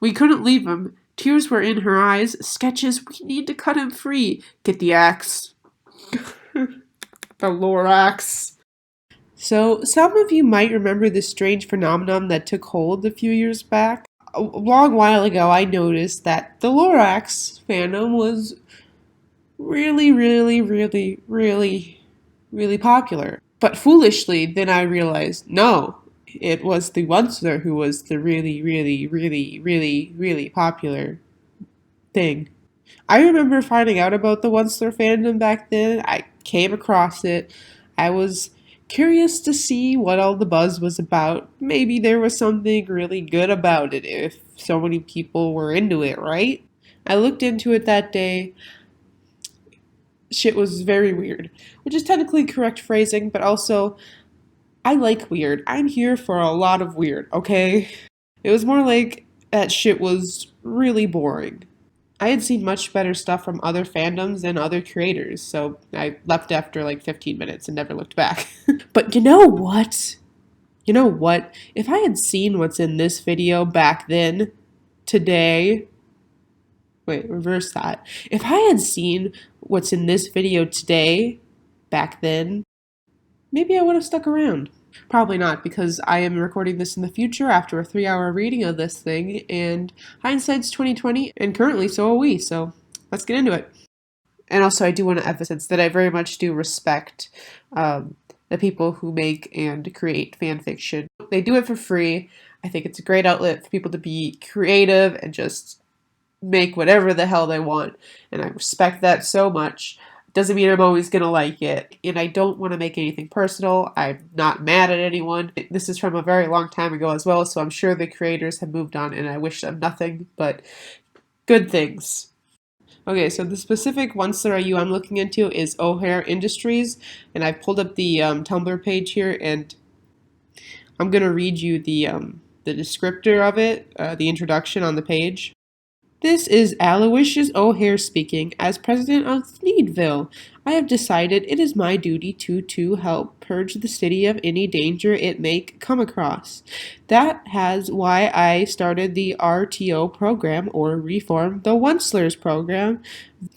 We couldn't leave him. Tears were in her eyes. Sketches, we need to cut him free. Get the axe. The Lorax. So, some of you might remember this strange phenomenon that took hold a few years back. A long while ago, I noticed that the Lorax fandom was really popular. But foolishly, then I realized, no, it was the Once-ler who was the really popular thing. I remember finding out about the Once-ler fandom back then. I came across it. I was curious to see what all the buzz was about. Maybe there was something really good about it if so many people were into it, right? I looked into it that day. Shit was very weird, which is technically correct phrasing, but also, I like weird. I'm here for a lot of weird, okay? It was more like that shit was really boring. I had seen much better stuff from other fandoms and other creators, so I left after like 15 minutes and never looked back. But you know what? You know what? If I had seen what's in this video back then, today, wait, reverse that. If I had seen what's in this video today, back then, maybe I would have stuck around. Probably not, because I am recording this in the future after a 3-hour reading of this thing, and hindsight's 2020, and currently so are we, so let's get into it. And also, I do want to emphasize that I very much do respect the people who make and create fan fiction. They do it for free. I think it's a great outlet for people to be creative and just make whatever the hell they want, and I respect that so much. Doesn't mean I'm always gonna like it, and I don't want to make anything personal. I'm not mad at anyone. This is from a very long time ago as well, so I'm sure the creators have moved on, and I wish them nothing but good things. Okay, so the specific Once-ler IU I'm looking into is O'Hare Industries, and I've pulled up the Tumblr page here, and I'm gonna read you the descriptor of it, the introduction on the page. This is Aloysius O'Hare speaking. As president of Sneedville, I have decided it is my duty to help purge the city of any danger it may come across. That has why I started the RTO program, or Reform the Once-lers program.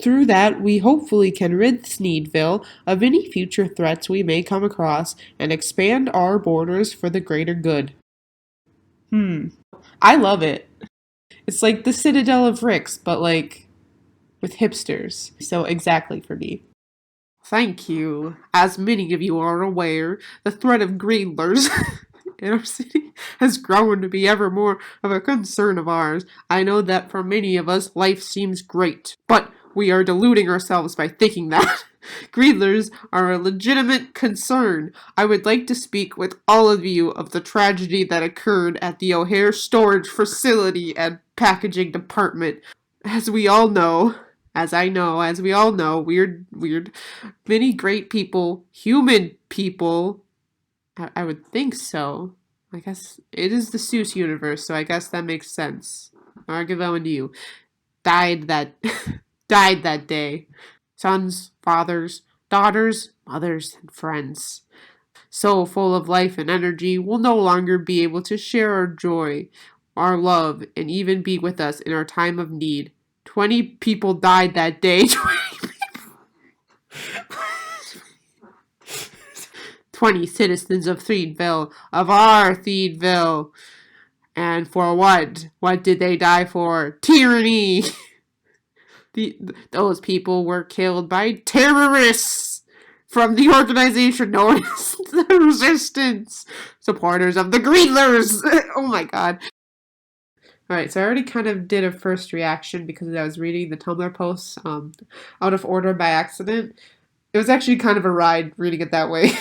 Through that, we hopefully can rid Sneedville of any future threats we may come across and expand our borders for the greater good. I love it. It's like the Citadel of Ricks, but like with hipsters. So exactly for me. Thank you. As many of you are aware, the threat of Greedlers in our city has grown to be ever more of a concern of ours. I know that for many of us, life seems great, but we are deluding ourselves by thinking that. Greedlers are a legitimate concern. I would like to speak with all of you of the tragedy that occurred at the O'Hare storage facility and packaging department. As we all know, as we all know, weird, many great people, human people, I would think so. I guess it is the Seuss universe, so I guess that makes sense. Argivo and you died that day. Sons, fathers, daughters, mothers, and friends. So full of life and energy, will no longer be able to share our joy, our love, and even be with us in our time of need. 20 people died that day. 20 citizens of Threedville, of our Threedville. And for what? What did they die for? Tyranny! Those people were killed by terrorists from the organization known as the Resistance, supporters of the Greedlers. Oh my god. Alright, so I already kind of did a first reaction because I was reading the Tumblr posts out of order by accident. It was actually kind of a ride reading it that way.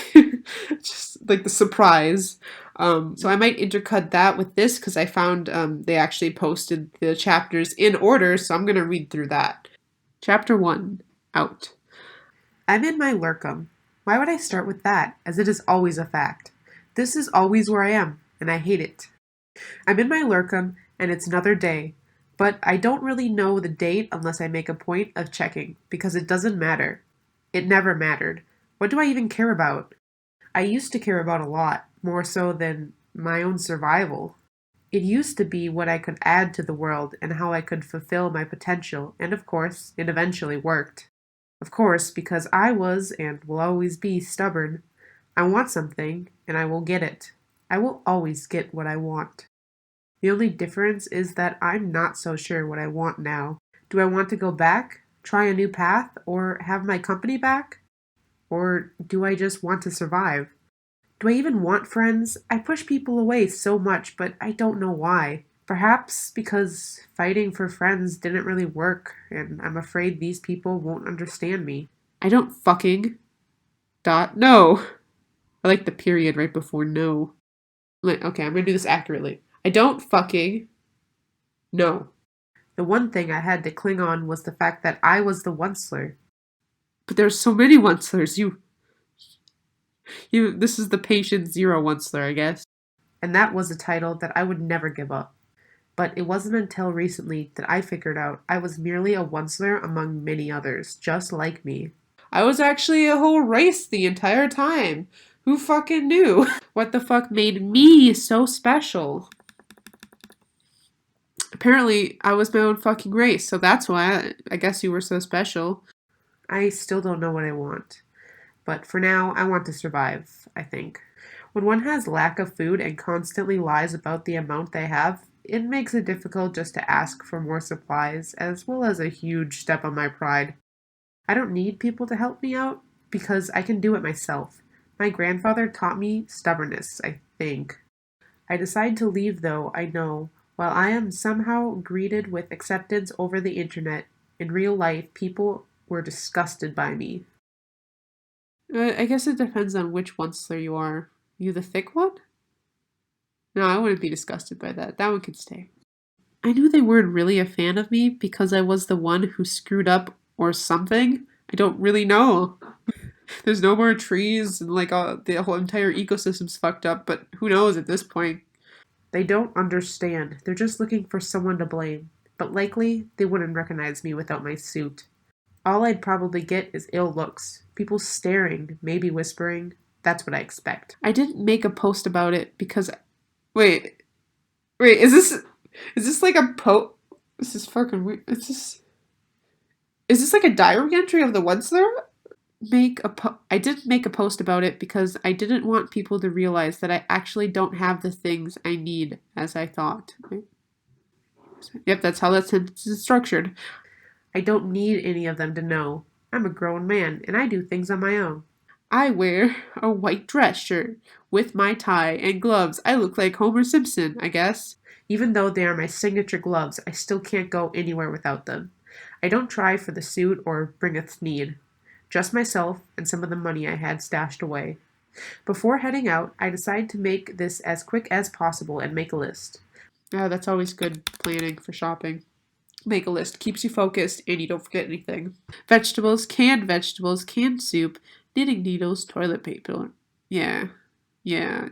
Just like the surprise. So I might intercut that with this because I found they actually posted the chapters in order, so I'm going to read through that. Chapter 1. Out. I'm in my lurkum. Why would I start with that, as it is always a fact? This is always where I am, and I hate it. I'm in my lurkum, and it's another day, but I don't really know the date unless I make a point of checking, because it doesn't matter. It never mattered. What do I even care about? I used to care about a lot, more so than my own survival. It used to be what I could add to the world and how I could fulfill my potential, and of course, it eventually worked. Of course, because I was and will always be stubborn. I want something, and I will get it. I will always get what I want. The only difference is that I'm not so sure what I want now. Do I want to go back, try a new path, or have my company back? Or do I just want to survive? Do I even want friends? I push people away so much, but I don't know why. Perhaps because fighting for friends didn't really work, and I'm afraid these people won't understand me. I don't fucking no. I like the period right before no. Okay, I'm gonna do this accurately. I don't fucking know. The one thing I had to cling on was the fact that I was the Once-ler. But there's so many Once-lers. This is the patient zero Once-ler, I guess. And that was a title that I would never give up. But it wasn't until recently that I figured out I was merely a Once-ler among many others, just like me. I was actually a whole race the entire time. Who fucking knew? What the fuck made me so special? Apparently, I was my own fucking race, so that's why I guess you were so special. I still don't know what I want. But for now, I want to survive, I think. When one has lack of food and constantly lies about the amount they have, it makes it difficult just to ask for more supplies, as well as a huge step on my pride. I don't need people to help me out, because I can do it myself. My grandfather taught me stubbornness, I think. I decide to leave, though, I know. While I am somehow greeted with acceptance over the internet, in real life, people were disgusted by me. I guess it depends on which Once-ler you are. You the thick one? No, I wouldn't be disgusted by that. That one could stay. I knew they weren't really a fan of me because I was the one who screwed up or something. I don't really know. There's no more trees and the whole entire ecosystem's fucked up, but who knows at this point? They don't understand. They're just looking for someone to blame. But likely, they wouldn't recognize me without my suit. All I'd probably get is ill looks. People staring, maybe whispering. That's what I expect. I didn't make a post about it because wait, is this like a this is fucking weird. Is this like a diary entry of the Once-ler? I didn't make a post about it because I didn't want people to realize that I actually don't have the things I need as I thought. Yep, that's how that sentence is structured. I don't need any of them to know. I'm a grown man, and I do things on my own. I wear a white dress shirt with my tie and gloves. I look like Homer Simpson, I guess. Even though they are my signature gloves, I still can't go anywhere without them. I don't try for the suit or bring a thneed. Just myself and some of the money I had stashed away. Before heading out, I decide to make this as quick as possible and make a list. Oh, that's always good planning for shopping. Make a list. Keeps you focused and you don't forget anything. Vegetables, canned soup, knitting needles, toilet paper. Yeah. Yeah.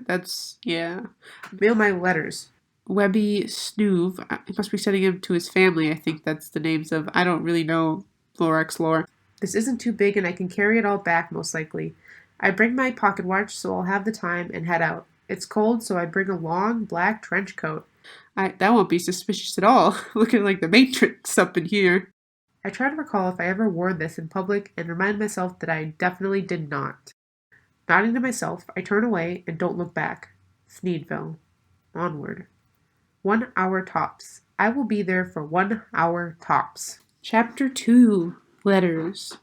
Mail my letters. Webby Snoove. He must be sending him to his family. I think that's the names of. I don't really know Lorex lore. This isn't too big and I can carry it all back most likely. I bring my pocket watch so I'll have the time and head out. It's cold, so I bring a long black trench coat. That won't be suspicious at all. Looking like the Matrix up in here. I try to recall if I ever wore this in public and remind myself that I definitely did not. Nodding to myself, I turn away and don't look back. Sneedville. Onward. 1 hour tops. I will be there for 1 hour tops. Chapter 2. Letters.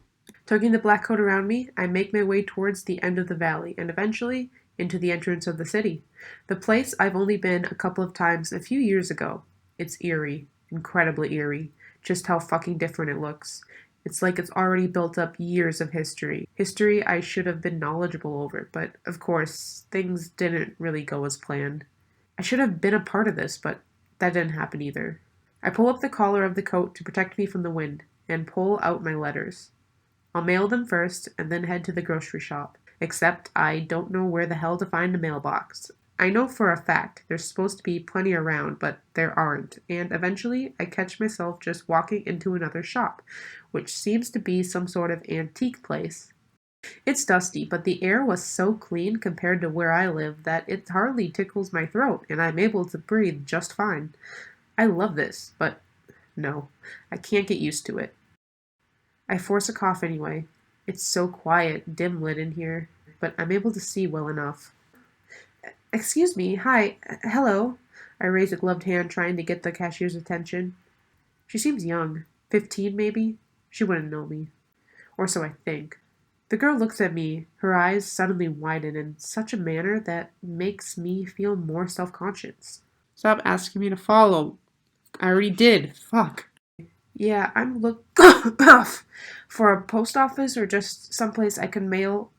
Tugging the black coat around me, I make my way towards the end of the valley and eventually into the entrance of the city. The place I've only been a couple of times a few years ago. It's eerie. Incredibly eerie. Just how fucking different it looks. It's like it's already built up years of history. History I should have been knowledgeable over, but of course, things didn't really go as planned. I should have been a part of this, but that didn't happen either. I pull up the collar of the coat to protect me from the wind, and pull out my letters. I'll mail them first, and then head to the grocery shop. Except I don't know where the hell to find a mailbox. I know for a fact there's supposed to be plenty around, but there aren't, and eventually I catch myself just walking into another shop, which seems to be some sort of antique place. It's dusty, but the air was so clean compared to where I live that it hardly tickles my throat, and I'm able to breathe just fine. I love this, but no, I can't get used to it. I force a cough anyway. It's so quiet, dim lit in here, but I'm able to see well enough. Excuse me, hi, hello. I raise a gloved hand trying to get the cashier's attention. She seems young, 15 maybe. She wouldn't know me. Or so I think. The girl looks at me, her eyes suddenly widen in such a manner that makes me feel more self conscious. Stop asking me to follow. I already did. Fuck. Yeah, I'm look for a post office or just someplace I can mail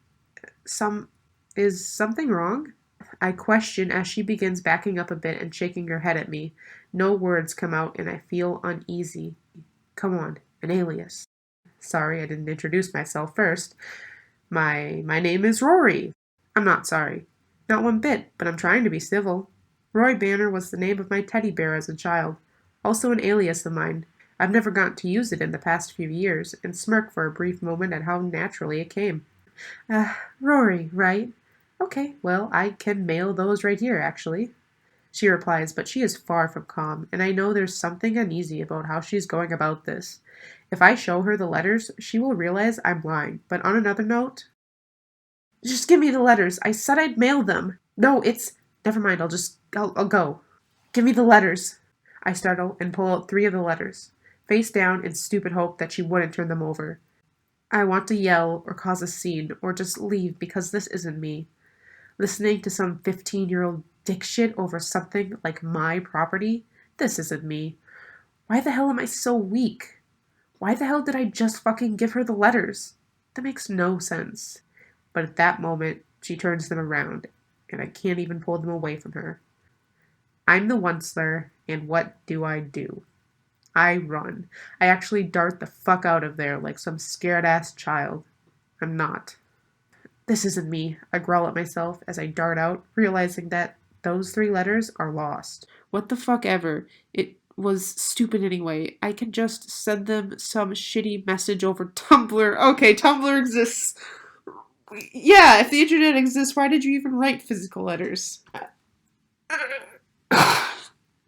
some. Is something wrong? I question as she begins backing up a bit and shaking her head at me. No words come out and I feel uneasy. Come on, an alias. Sorry, I didn't introduce myself first. My name is Rory. I'm not sorry. Not one bit, but I'm trying to be civil. Roy Banner was the name of my teddy bear as a child. Also an alias of mine. I've never gotten to use it in the past few years, and smirk for a brief moment at how naturally it came. Rory, right? Okay, well, I can mail those right here, actually. She replies, but she is far from calm, and I know there's something uneasy about how she's going about this. If I show her the letters, she will realize I'm lying, but on another note, just give me the letters. I said I'd mail them. No, it's. Never mind, I'll go. Give me the letters. I startle and pull out 3 of the letters, face down in stupid hope that she wouldn't turn them over. I want to yell or cause a scene or just leave because this isn't me. Listening to some 15-year-old dick shit over something like my property? This isn't me. Why the hell am I so weak? Why the hell did I just fucking give her the letters? That makes no sense. But at that moment, she turns them around, and I can't even pull them away from her. I'm the Once-ler, and what do? I run. I actually dart the fuck out of there like some scared-ass child. I'm not. This isn't me, I growl at myself as I dart out, realizing that those 3 letters are lost. What the fuck ever. It was stupid anyway. I can just send them some shitty message over Tumblr. Okay, Tumblr exists. Yeah, if the internet exists, why did you even write physical letters?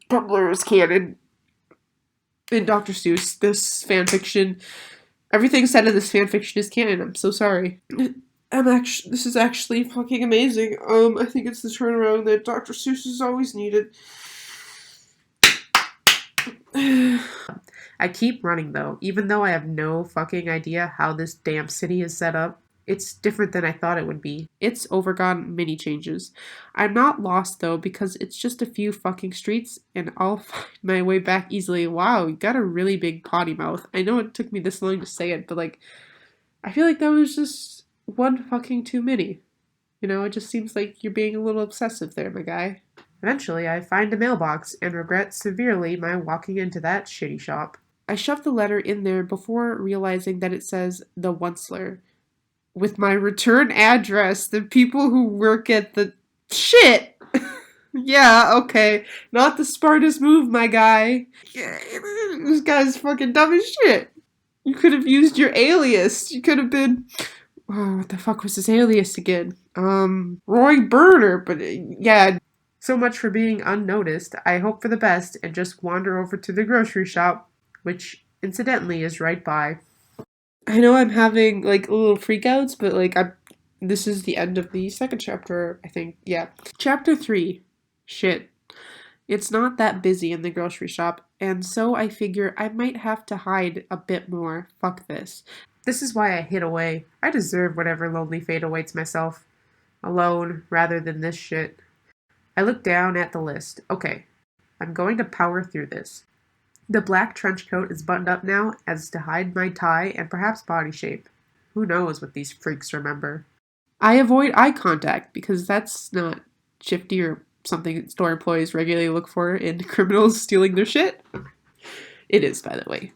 Tumblr is canon. In Dr. Seuss, this fanfiction, everything said in this fanfiction is canon. I'm so sorry. This is actually fucking amazing. I think it's the turnaround that Dr. Seuss has always needed. I keep running though, even though I have no fucking idea how this damn city is set up. It's different than I thought it would be. It's overgone many changes. I'm not lost though because it's just a few fucking streets and I'll find my way back easily. Wow, you got a really big potty mouth. I know it took me this long to say it, but like, I feel like that was just one fucking too many. You know, it just seems like you're being a little obsessive there, my guy. Eventually, I find a mailbox and regret severely my walking into that shitty shop. I shove the letter in there before realizing that it says the Once-ler. With my return address, the people who work at the shit. Yeah, okay. Not the smartest move, my guy. Yeah, this guy's fucking dumb as shit. You could have used your alias. You could have been. Oh, what the fuck was his alias again? Roy Burner, but yeah. So much for being unnoticed. I hope for the best and just wander over to the grocery shop, which incidentally is right by. I know I'm having like little freakouts, but like this is the end of the second chapter, I think. Yeah. Chapter 3. Shit. It's not that busy in the grocery shop, and so I figure I might have to hide a bit more. Fuck this. This is why I hid away. I deserve whatever lonely fate awaits myself. Alone, rather than this shit. I look down at the list. Okay, I'm going to power through this. The black trench coat is buttoned up now as to hide my tie and perhaps body shape. Who knows what these freaks remember. I avoid eye contact because that's not shifty or something store employees regularly look for in criminals stealing their shit. It is, by the way.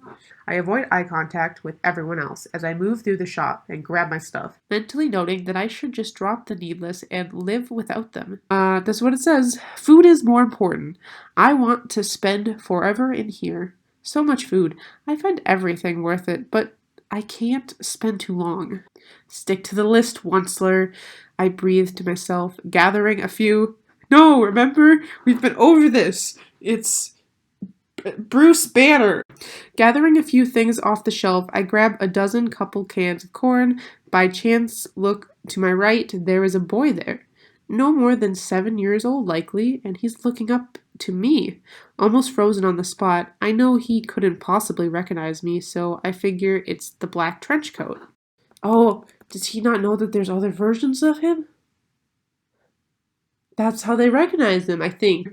I avoid eye contact with everyone else as I move through the shop and grab my stuff, mentally noting that I should just drop the needless and live without them. That's what it says. Food is more important. I want to spend forever in here. So much food. I find everything worth it, but I can't spend too long. Stick to the list, Once-ler, I breathed to myself, gathering a few. No, remember? We've been over this. It's Bruce Banner. Gathering a few things off the shelf, I grab a dozen couple cans of corn. By chance, look to my right, there is a boy there. No more than 7 years old, likely, and he's looking up to me. Almost frozen on the spot, I know he couldn't possibly recognize me, so I figure it's the black trench coat. Oh, does he not know that there's other versions of him? That's how they recognize him, I think.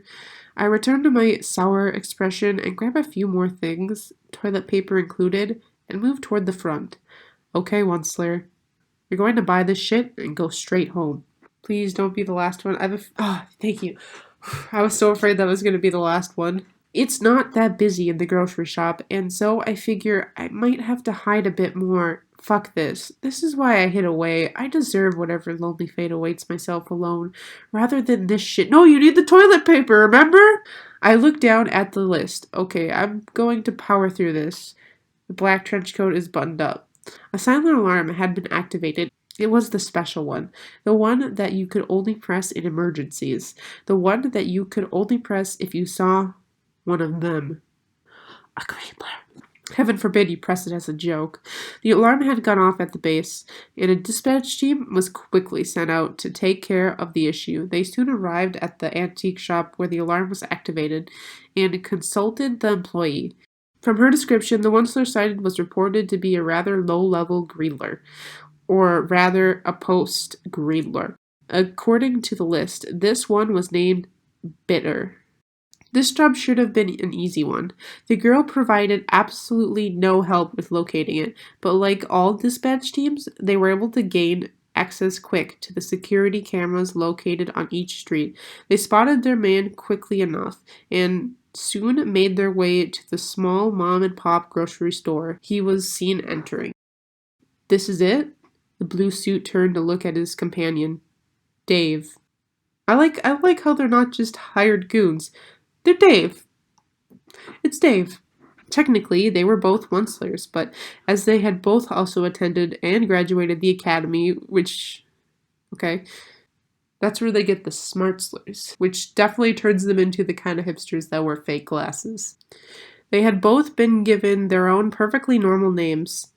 I return to my sour expression and grab a few more things, toilet paper included, and move toward the front. Okay, Once-ler, you're going to buy this shit and go straight home. Please don't be the last one. Thank you. I was so afraid that was going to be the last one. It's not that busy in the grocery shop, and so I figure I might have to hide a bit more. Fuck this. This is why I hid away. I deserve whatever lonely fate awaits myself alone, rather than this shit. No, you need the toilet paper, remember? I look down at the list. Okay, I'm going to power through this. The black trench coat is buttoned up. A silent alarm had been activated. It was the special one, the one that you could only press in emergencies, the one that you could only press if you saw one of them. A Greedler. Heaven forbid you press it as a joke. The alarm had gone off at the base, and a dispatch team was quickly sent out to take care of the issue. They soon arrived at the antique shop where the alarm was activated and consulted the employee. From her description, the Once-ler sighted was reported to be a rather low-level Greedler, or rather a post-Greedler. According to the list, this one was named Bitter. This job should have been an easy one. The girl provided absolutely no help with locating it, but like all dispatch teams, they were able to gain access quick to the security cameras located on each street. They spotted their man quickly enough and soon made their way to the small mom-and-pop grocery store he was seen entering. This is it? The blue suit turned to look at his companion, Dave. I like how they're not just hired goons. They're Dave. It's Dave. Technically, they were both Once-lers, but as they had both also attended and graduated the academy, that's where they get the smart-slers, which definitely turns them into the kind of hipsters that wear fake glasses. They had both been given their own perfectly normal names.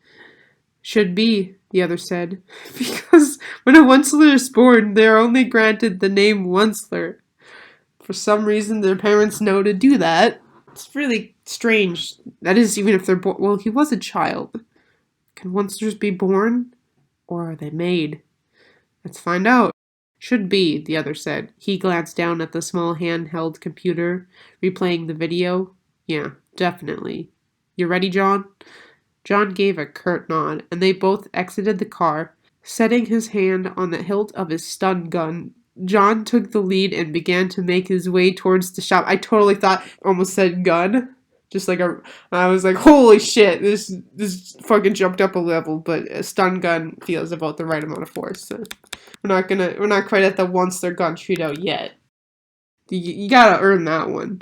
Should be, the other said, because when a Once-ler is born, they are only granted the name Once-ler. For some reason, their parents know to do that. It's really strange. That is, even if they're born. Well, he was a child. Can Once-lers be born? Or are they made? Let's find out. Should be, the other said. He glanced down at the small handheld computer, replaying the video. Yeah, definitely. You ready, John? John gave a curt nod, and they both exited the car, setting his hand on the hilt of his stun gun. John took the lead and began to make his way towards the shop. I totally thought, almost said gun. I was like, holy shit, this fucking jumped up a level, but a stun gun feels about the right amount of force, so we're not quite at the Once-ler gun shootout yet. You gotta earn that one.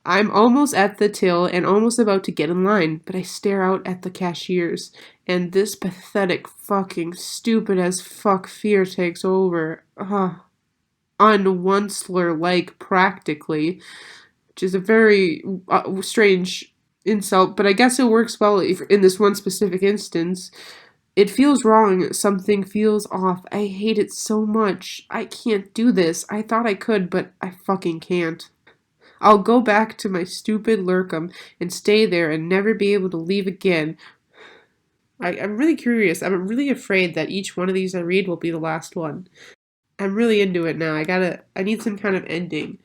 I'm almost at the till and almost about to get in line, but I stare out at the cashiers, and this pathetic fucking stupid as fuck fear takes over. Un-Once-ler-like, practically, which is a very strange insult, but I guess it works well in this one specific instance. It feels wrong. Something feels off. I hate it so much. I can't do this. I thought I could, but I fucking can't. I'll go back to my stupid lurkum and stay there and never be able to leave again. I'm really curious. I'm really afraid that each one of these I read will be the last one. I'm really into it now. I need some kind of ending.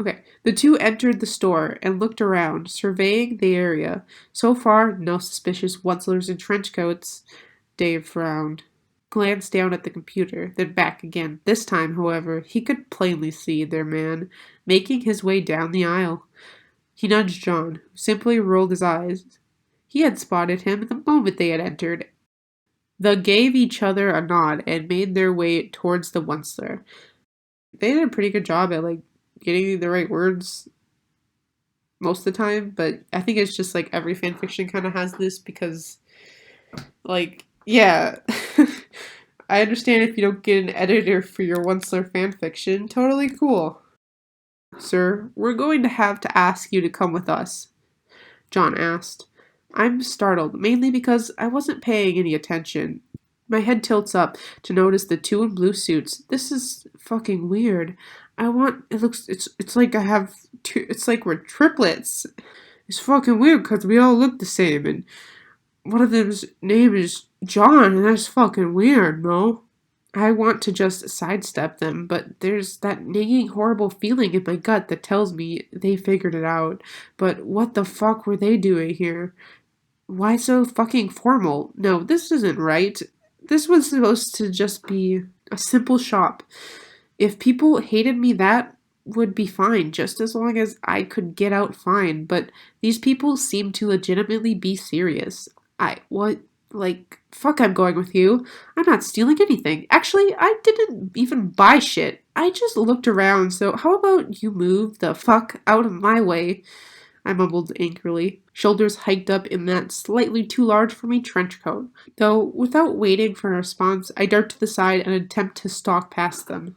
Okay, the two entered the store and looked around, surveying the area. So far, no suspicious Once-lers in trench coats. Dave frowned, glanced down at the computer, then back again. This time, however, he could plainly see their man making his way down the aisle. He nudged John, who simply rolled his eyes. He had spotted him the moment they had entered. They gave each other a nod and made their way towards the Once-ler. They did a pretty good job at, getting the right words most of the time, but I think it's just, every fanfiction kind of has this because Like, yeah. I understand if you don't get an editor for your Once-ler fanfiction. Totally cool. Sir, we're going to have to ask you to come with us, John asked. I'm startled, mainly because I wasn't paying any attention. My head tilts up to notice the two in blue suits. This is fucking weird. It's like I have two, it's like we're triplets. It's fucking weird because we all look the same, and one of them's name is John, and that's fucking weird, no? I want to just sidestep them, but there's that nagging horrible feeling in my gut that tells me they figured it out. But what the fuck were they doing here? Why so fucking formal? No, this isn't right. This was supposed to just be a simple shop. If people hated me, that would be fine, just as long as I could get out fine. But these people seem to legitimately be serious. What? Like, fuck, I'm going with you. I'm not stealing anything. Actually, I didn't even buy shit. I just looked around, so how about you move the fuck out of my way? I mumbled angrily, shoulders hiked up in that slightly too large for me trench coat. Though, without waiting for a response, I dart to the side and attempt to stalk past them.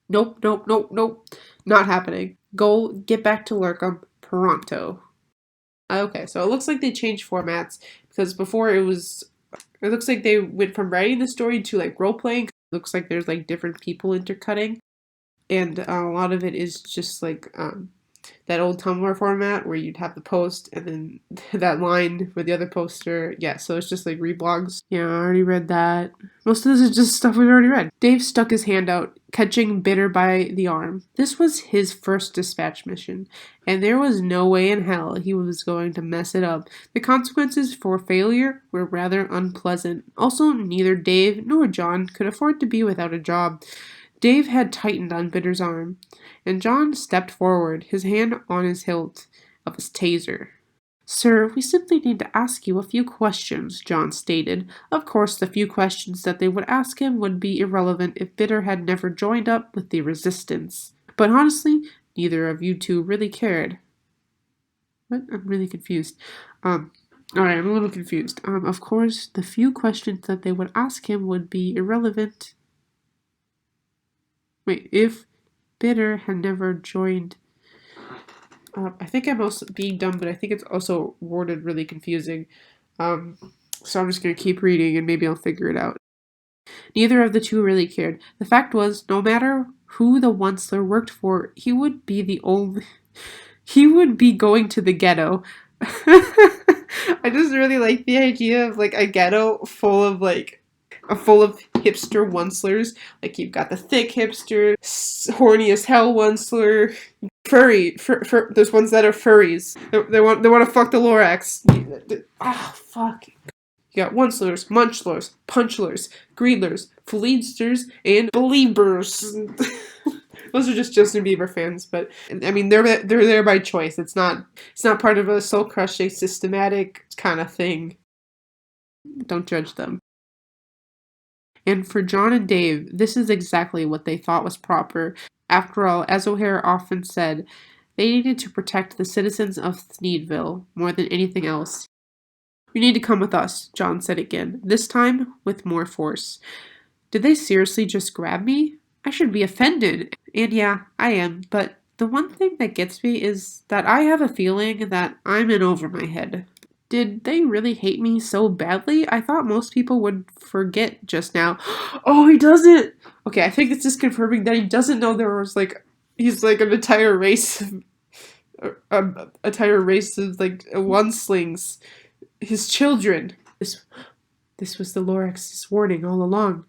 Nope, nope, nope, nope. Not happening. Go get back to Lurkum pronto. Okay, so it looks like they changed formats because before it looks like they went from writing the story to like role playing. It looks like there's like different people intercutting, and a lot of it is just like that old Tumblr format where you'd have the post and then that line with the other poster. Yeah, so it's just like reblogs. Yeah, I already read that. Most of this is just stuff we've already read. Dave stuck his hand out, catching Bitter by the arm. This was his first dispatch mission, and there was no way in hell he was going to mess it up. The consequences for failure were rather unpleasant. Also, neither Dave nor John could afford to be without a job. Dave had tightened on Bitter's arm, and John stepped forward, his hand on his hilt of his taser. Sir, we simply need to ask you a few questions, John stated. Of course, the few questions that they would ask him would be irrelevant if Bitter had never joined up with the resistance. But honestly, neither of you two really cared. What? I'm really confused. Alright, I'm a little confused. Of course, the few questions that they would ask him would be irrelevant. Wait, if Bitter had never joined. I think I'm also being dumb, but I think it's also worded really confusing. So I'm just going to keep reading and maybe I'll figure it out. Neither of the two really cared. The fact was, no matter who the Once-ler worked for, he would be going to the ghetto. I just really like the idea of like a ghetto full of hipster Once-lers. Like you've got the thick hipster, horny as hell Once-ler, there's ones that are furries. They want to fuck the Lorax. Fuck. You got Once-lers, munchlers, punchlers, Greedlers, Fleedsters, and Beliebers. Those are just Justin Bieber fans, but I mean they're there by choice. It's not part of a soul crushing systematic kind of thing. Don't judge them. And for John and Dave, this is exactly what they thought was proper. After all, as O'Hare often said, they needed to protect the citizens of Thneedville more than anything else. You need to come with us, John said again, this time with more force. Did they seriously just grab me? I should be offended. And yeah, I am, but the one thing that gets me is that I have a feeling that I'm in over my head. Did they really hate me so badly? I thought most people would forget just now. Oh, he doesn't! Okay, I think it's just confirming that he doesn't know there was he's like an entire race of like one-slings. His children. This was the Lorax's warning all along.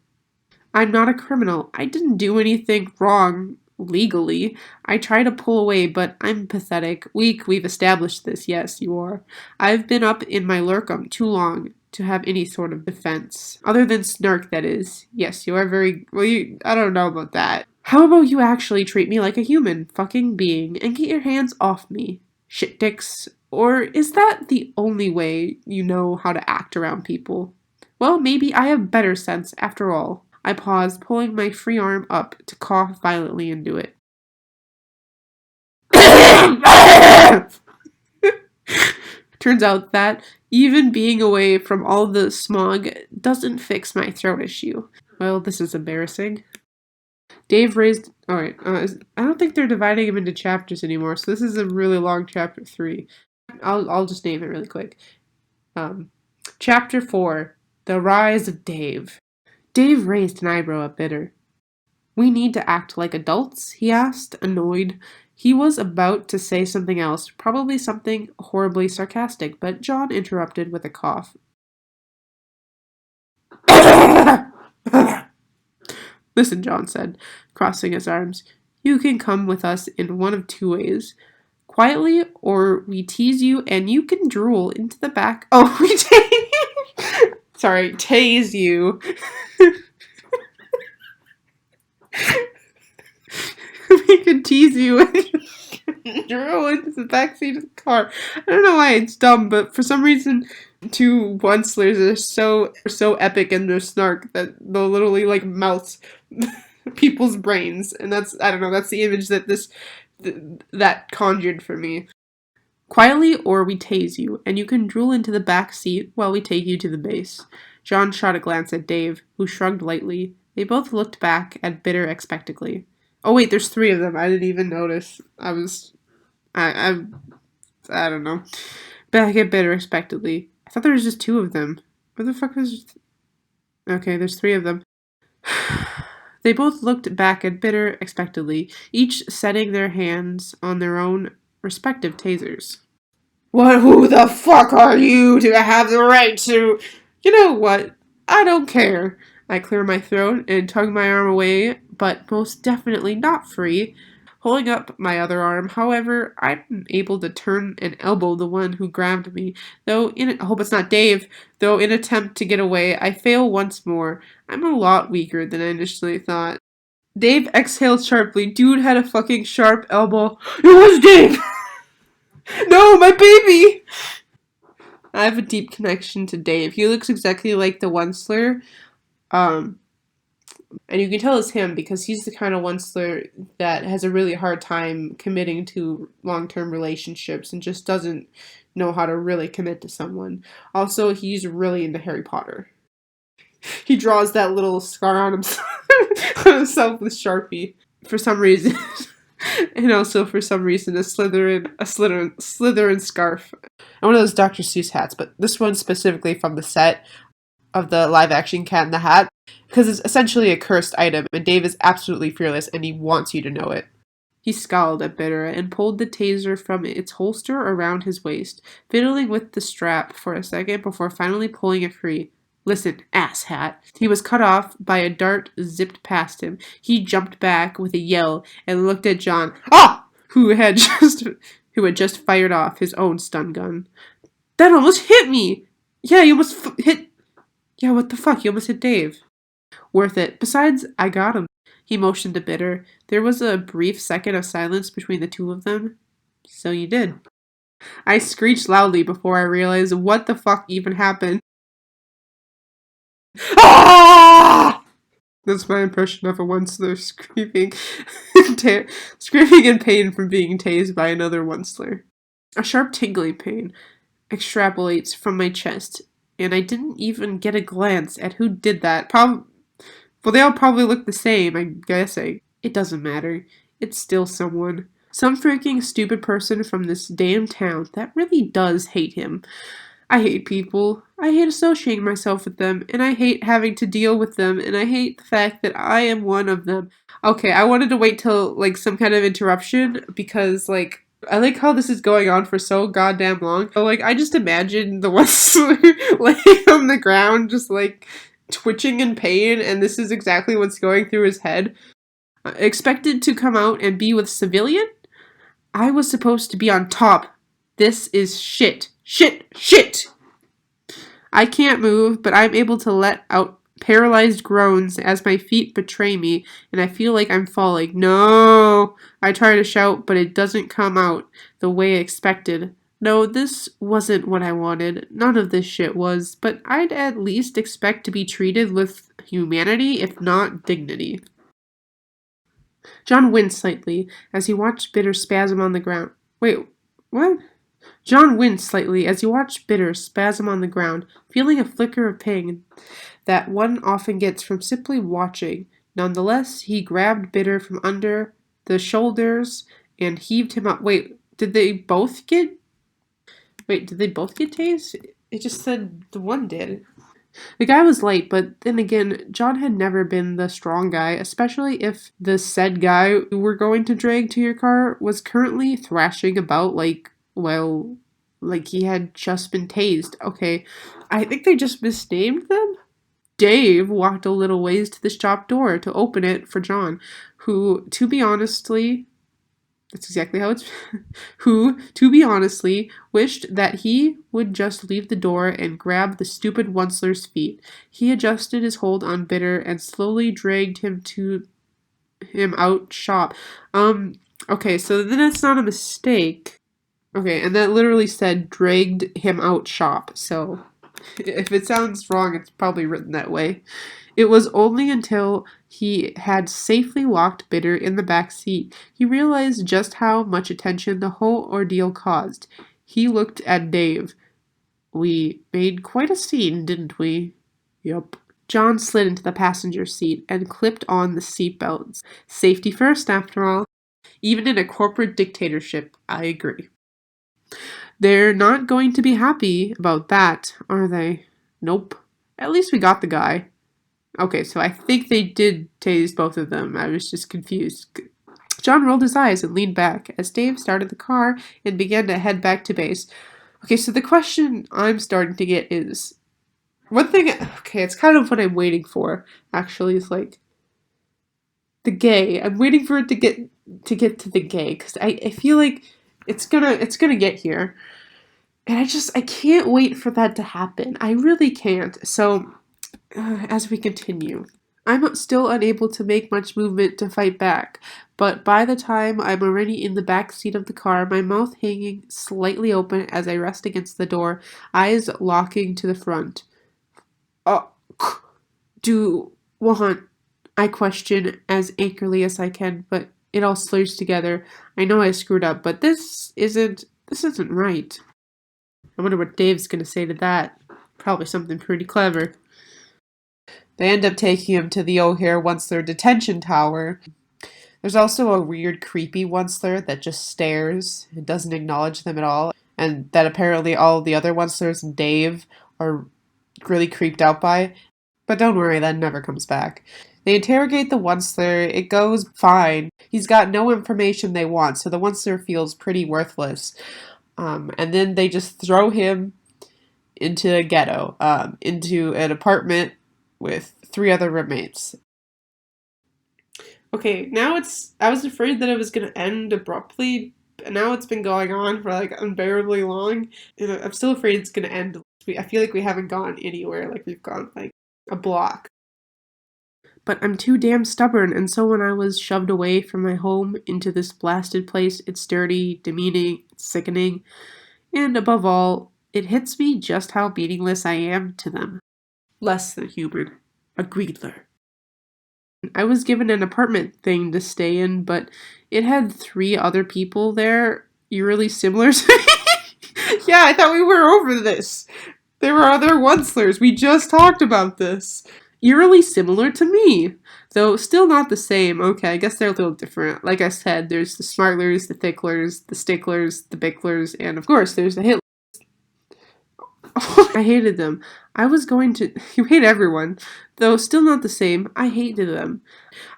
I'm not a criminal. I didn't do anything wrong legally. I try to pull away, but I'm pathetic. Weak, we've established this. Yes, you are. I've been up in my lurkum too long to have any sort of defense. Other than snark, that is. Yes, you are very... Well, I don't know about that. How about you actually treat me like a human fucking being and get your hands off me? Shit dicks. Or is that the only way you know how to act around people? Well, maybe I have better sense after all. I paused, pulling my free arm up to cough violently into it. Turns out that even being away from all the smog doesn't fix my throat issue. Well, this is embarrassing. Dave raised. Alright, I don't think they're dividing him into chapters anymore, so this is a really long chapter 3. I'll just name it really quick. Chapter 4 The Rise of Dave. Dave raised an eyebrow at Bitter. We need to act like adults? He asked, annoyed. He was about to say something else, probably something horribly sarcastic, but John interrupted with a cough. Listen, John said, crossing his arms. You can come with us in one of 2 ways. Quietly, or we tease you and you can drool into the back. Oh, we tase you. We can tease you and drool into the backseat of the car. I don't know why it's dumb, but for some reason, 2 once-lers are so epic in their snark that they'll literally like melt people's brains, and that's the image that that conjured for me. Quietly, or we tase you, and you can drool into the back seat while we take you to the base. John shot a glance at Dave, who shrugged lightly. They both looked back at Bitter expectantly. Oh wait, there's 3 of them. I didn't even notice. I don't know. Back at Bitter expectantly. I thought there was just 2 of them. Where the fuck was... Okay, there's 3 of them. They both looked back at Bitter expectantly, each setting their hands on their own respective tasers. Who the fuck are you to have the right to... You know what? I don't care. I clear my throat and tug my arm away, but most definitely not free. Holding up my other arm, however, I'm able to turn and elbow the one who grabbed me, I hope it's not Dave, though in attempt to get away, I fail once more. I'm a lot weaker than I initially thought. Dave exhaled sharply. Dude had a fucking sharp elbow. It was Dave! No, my baby! I have a deep connection to Dave. He looks exactly like the Once-ler. And you can tell it's him because he's the kind of once-ler that has a really hard time committing to long-term relationships and just doesn't know how to really commit to someone. Also, he's really into Harry Potter. He draws that little scar on himself with Sharpie for some reason. And also for some reason a Slytherin scarf. And one of those Dr. Seuss hats, but this one's specifically from the set of the live-action Cat in the Hat, because it's essentially a cursed item, and Dave is absolutely fearless, and he wants you to know it. He scowled at Bitter and pulled the taser from its holster around his waist, fiddling with the strap for a second before finally pulling it free. Listen, asshat. He was cut off by a dart zipped past him. He jumped back with a yell and looked at John, who had just fired off his own stun gun. That almost hit me! Yeah, you almost hit... Yeah, what the fuck? You almost hit Dave. Worth it. Besides, I got him. He motioned to Bitter. There was a brief second of silence between the 2 of them. So you did. I screeched loudly before I realized what the fuck even happened. Ah! That's my impression of a once-ler screaming in pain from being tased by another once-ler. A sharp tingling pain extrapolates from my chest, and I didn't even get a glance at who did that. Well, they all probably look the same, I'm guessing. It doesn't matter. It's still someone. Some freaking stupid person from this damn town that really does hate him. I hate people. I hate associating myself with them, and I hate having to deal with them, and I hate the fact that I am one of them. Okay, I wanted to wait till, some kind of interruption, because, I like how this is going on for so goddamn long. So, I just imagine the ones laying on the ground, just, twitching in pain, and this is exactly what's going through his head. Expected to come out and be with civilian? I was supposed to be on top. This is shit. Shit! I can't move, but I'm able to let out paralyzed groans as my feet betray me, and I feel like I'm falling. No! I try to shout, but it doesn't come out the way I expected. No, this wasn't what I wanted. None of this shit was, but I'd at least expect to be treated with humanity, if not dignity. John winced slightly as he watched Bitter spasm on the ground. Wait, what? John winced slightly as he watched Bitter spasm on the ground, feeling a flicker of pain that one often gets from simply watching. Nonetheless, he grabbed Bitter from under the shoulders and heaved him up. Did they both get tased? It just said the one did. The guy was light, but then again, John had never been the strong guy, especially if the said guy you were going to drag to your car was currently thrashing about like he had just been tased. Okay, I think they just misnamed them. Dave walked a little ways to the shop door to open it for John, who, to be honestly, that's exactly how it's. Who, to be honestly, wished that he would just leave the door and grab the stupid Once-ler's feet. He adjusted his hold on Bitter and slowly dragged him out shop. Okay, so then that's not a mistake. Okay, and that literally said dragged him out shop, so if it sounds wrong, it's probably written that way. It was only until he had safely locked Bitter in the back seat he realized just how much attention the whole ordeal caused. He looked at Dave. We made quite a scene, didn't we? Yup. John slid into the passenger seat and clipped on the seatbelts. Safety first, after all. Even in a corporate dictatorship, I agree. They're not going to be happy about that, are they? Nope. At least we got the guy. Okay, so I think they did tase both of them. I was just confused. John rolled his eyes and leaned back as Dave started the car and began to head back to base. Okay, so the question I'm starting to get is... One thing... Okay, it's kind of what I'm waiting for, actually, is like... The gay. I'm waiting for it to get to the gay, because I feel like it's gonna get here. And I can't wait for that to happen. I really can't. So... as we continue. I'm still unable to make much movement to fight back, but by the time I'm already in the back seat of the car, my mouth hanging slightly open as I rest against the door, eyes locking to the front. Do want? I question as angrily as I can, but it all slurs together. I know I screwed up, but this isn't right. I wonder what Dave's gonna say to that. Probably something pretty clever. They end up taking him to the O'Hare Once-ler detention tower. There's also a weird, creepy Once-ler that just stares and doesn't acknowledge them at all, and that apparently all the other Once-lers and Dave are really creeped out by. But don't worry, that never comes back. They interrogate the Once-ler. It goes fine. He's got no information they want, so the Once-ler feels pretty worthless. And then they just throw him into a ghetto, into an apartment with 3 other roommates. Okay, now I was afraid that it was going to end abruptly, and now it's been going on for like unbearably long, and I'm still afraid it's going to end. I feel like we haven't gone anywhere, like we've gone like a block. But I'm too damn stubborn, and so when I was shoved away from my home into this blasted place, it's dirty, demeaning, sickening, and above all, it hits me just how meaningless I am to them. Less than human. A Greedler. I was given an apartment thing to stay in, but it had 3 other people there, eerily similar to me. Yeah, I thought we were over this. There were other Once-lers. We just talked about this. Eerily similar to me, though still not the same. Okay, I guess they're a little different. Like I said, there's the Smartlers, the Thicklers, the Sticklers, the Bicklers, and of course there's the Hitlers. I hated them. You hate everyone. Though still not the same, I hated them.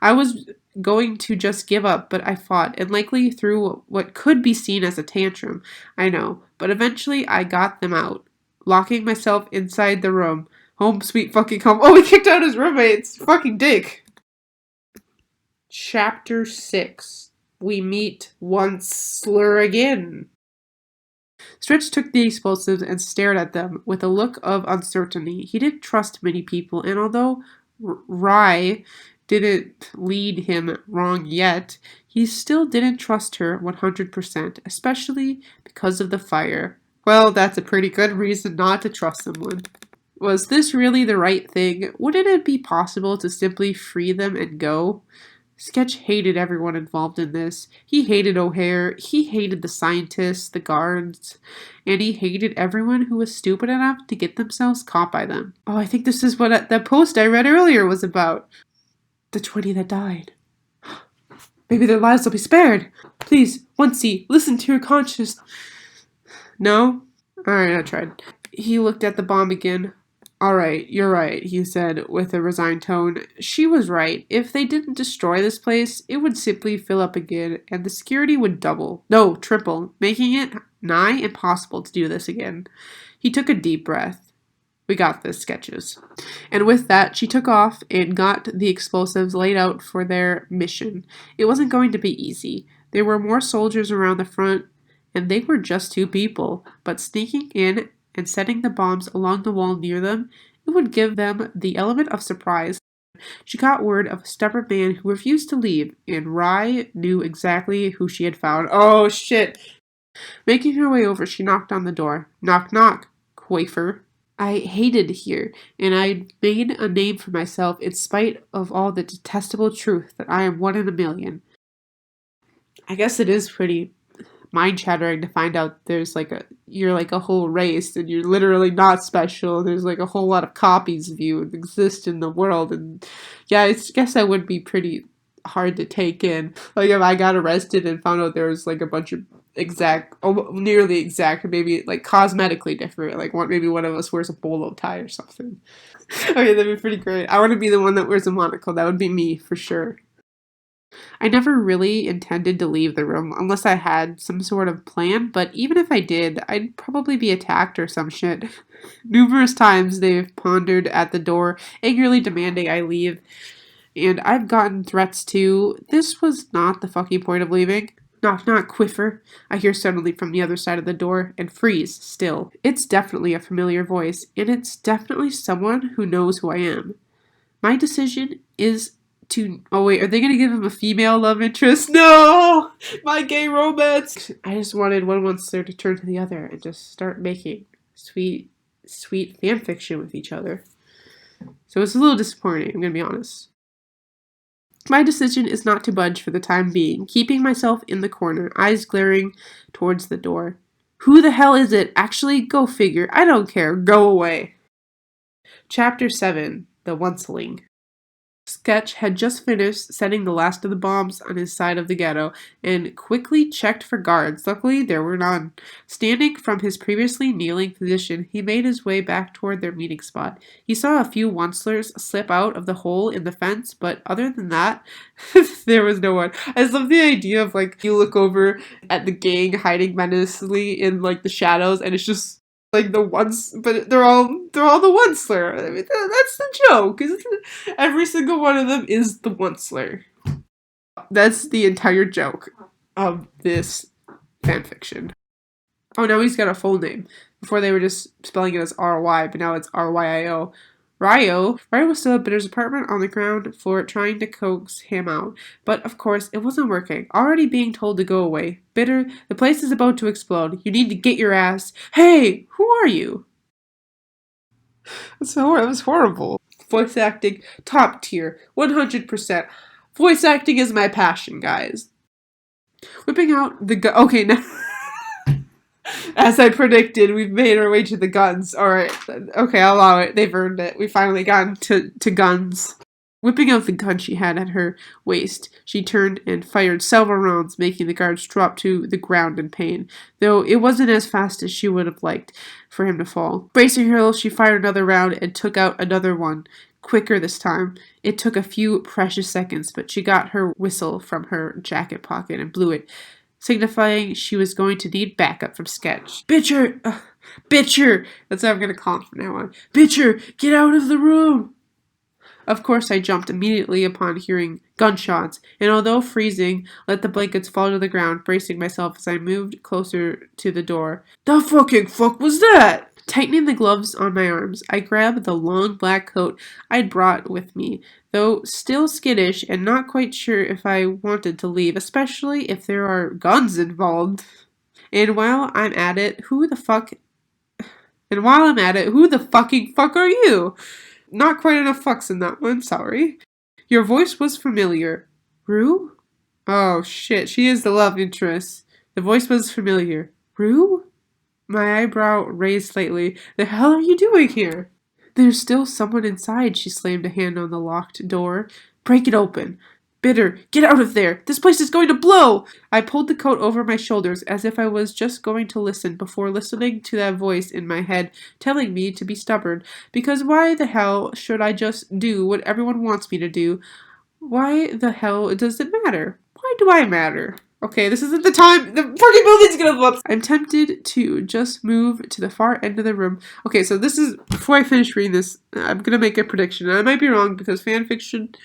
I was going to just give up, but I fought, and likely threw what could be seen as a tantrum. I know, but eventually I got them out, locking myself inside the room. Home sweet fucking home. Oh, he kicked out his roommates! Fucking dick! Chapter 6. We meet Once-ler again. Stretch took the explosives and stared at them with a look of uncertainty. He didn't trust many people, and although Rye didn't lead him wrong yet, he still didn't trust her 100%, especially because of the fire. Well, that's a pretty good reason not to trust someone. Was this really the right thing? Wouldn't it be possible to simply free them and go? Sketch hated everyone involved in this. He hated O'Hare, he hated the scientists, the guards, and he hated everyone who was stupid enough to get themselves caught by them. Oh, I think this is what that post I read earlier was about. The 20 that died. Maybe their lives will be spared. Please, Once-y, listen to your conscience. No? Alright, I tried. He looked at the bomb again. Alright, you're right, he said with a resigned tone. She was right. If they didn't destroy this place, it would simply fill up again, and the security would double. No, triple, making it nigh impossible to do this again. He took a deep breath. We got this, Sketches. And with that, she took off and got the explosives laid out for their mission. It wasn't going to be easy. There were more soldiers around the front, and they were just 2 people, but sneaking in and setting the bombs along the wall near them, it would give them the element of surprise. She got word of a stubborn man who refused to leave, and Rye knew exactly who she had found. Oh, shit! Making her way over, she knocked on the door. Knock, knock, quafer. I hated here, and I'd made a name for myself in spite of all the detestable truth that I am 1 in a million. I guess it is pretty mind-shattering to find out you're like a whole race and you're literally not special. There's like a whole lot of copies of you that exist in the world, and yeah, I guess that would be pretty hard to take in. Like if I got arrested and found out there was like a bunch of nearly exact, or maybe like cosmetically different, like maybe one of us wears a bolo tie or something. Okay, that'd be pretty great. I want to be the one that wears a monocle. That would be me for sure. I never really intended to leave the room unless I had some sort of plan, but even if I did, I'd probably be attacked or some shit. Numerous times they've pondered at the door, angrily demanding I leave, and I've gotten threats too. This was not the fucking point of leaving. Knock, knock, quiffer, I hear suddenly from the other side of the door, and freeze still. It's definitely a familiar voice, and it's definitely someone who knows who I am. My decision is oh wait, are they gonna give him a female love interest? No! My gay romance! I just wanted one Once-ler to turn to the other and just start making sweet, sweet fanfiction with each other. So it's a little disappointing, I'm gonna be honest. My decision is not to budge for the time being, keeping myself in the corner, eyes glaring towards the door. Who the hell is it? Actually, go figure. I don't care. Go away. Chapter 7. The Once-ling. Sketch had just finished setting the last of the bombs on his side of the ghetto and quickly checked for guards. Luckily, there were none. Standing from his previously kneeling position, he made his way back toward their meeting spot. He saw a few once-lers slip out of the hole in the fence, but other than that, there was no one. I just love the idea of, like, you look over at the gang hiding menacingly in, like, the shadows, and it's just like but they're all the Once-ler. I mean, that's the joke. Every single one of them is the Once-ler. That's the entire joke of this fanfiction. Oh, now he's got a full name. Before they were just spelling it as R-Y, but now it's R-Y-I-O. Ryo was still at Bitter's apartment on the ground floor trying to coax him out, but of course it wasn't working. Already being told to go away. Bitter, the place is about to explode. You need to get your ass. Hey, who are you? It was horrible. Voice acting, top tier, 100%. Voice acting is my passion, guys. Whipping out the gun. Okay, now. As I predicted, we've made our way to the guns. Alright, okay, I'll allow it. They've earned it. We've finally gotten to guns. Whipping out the gun she had at her waist, she turned and fired several rounds, making the guards drop to the ground in pain, though it wasn't as fast as she would have liked for him to fall. Bracing her, she fired another round and took out another one. Quicker this time. It took a few precious seconds, but she got her whistle from her jacket pocket and blew it, signifying she was going to need backup from Sketch. Bitcher! Bitcher! That's what I'm going to call him from now on. Bitcher! Get out of the room! Of course, I jumped immediately upon hearing gunshots, and although freezing, let the blankets fall to the ground, bracing myself as I moved closer to the door. The fucking fuck was that? Tightening the gloves on my arms, I grabbed the long black coat I'd brought with me, though still skittish and not quite sure if I wanted to leave, especially if there are guns involved. And while I'm at it, who the fucking fuck are you? Not quite enough fucks in that one, sorry. Your voice was familiar. Rue? Oh shit, she is the love interest. The voice was familiar. Rue? My eyebrow raised slightly. The hell are you doing here? There's still someone inside, she slammed a hand on the locked door. Break it open. Bitter, get out of there! This place is going to blow! I pulled the coat over my shoulders as if I was just going to listen before listening to that voice in my head telling me to be stubborn. Because why the hell should I just do what everyone wants me to do? Why the hell does it matter? Why do I matter? Okay, this isn't the time. The fucking building's gonna blow up. I'm tempted to just move to the far end of the room. Okay, so this is, before I finish reading this, I'm gonna make a prediction. I might be wrong because fanfiction,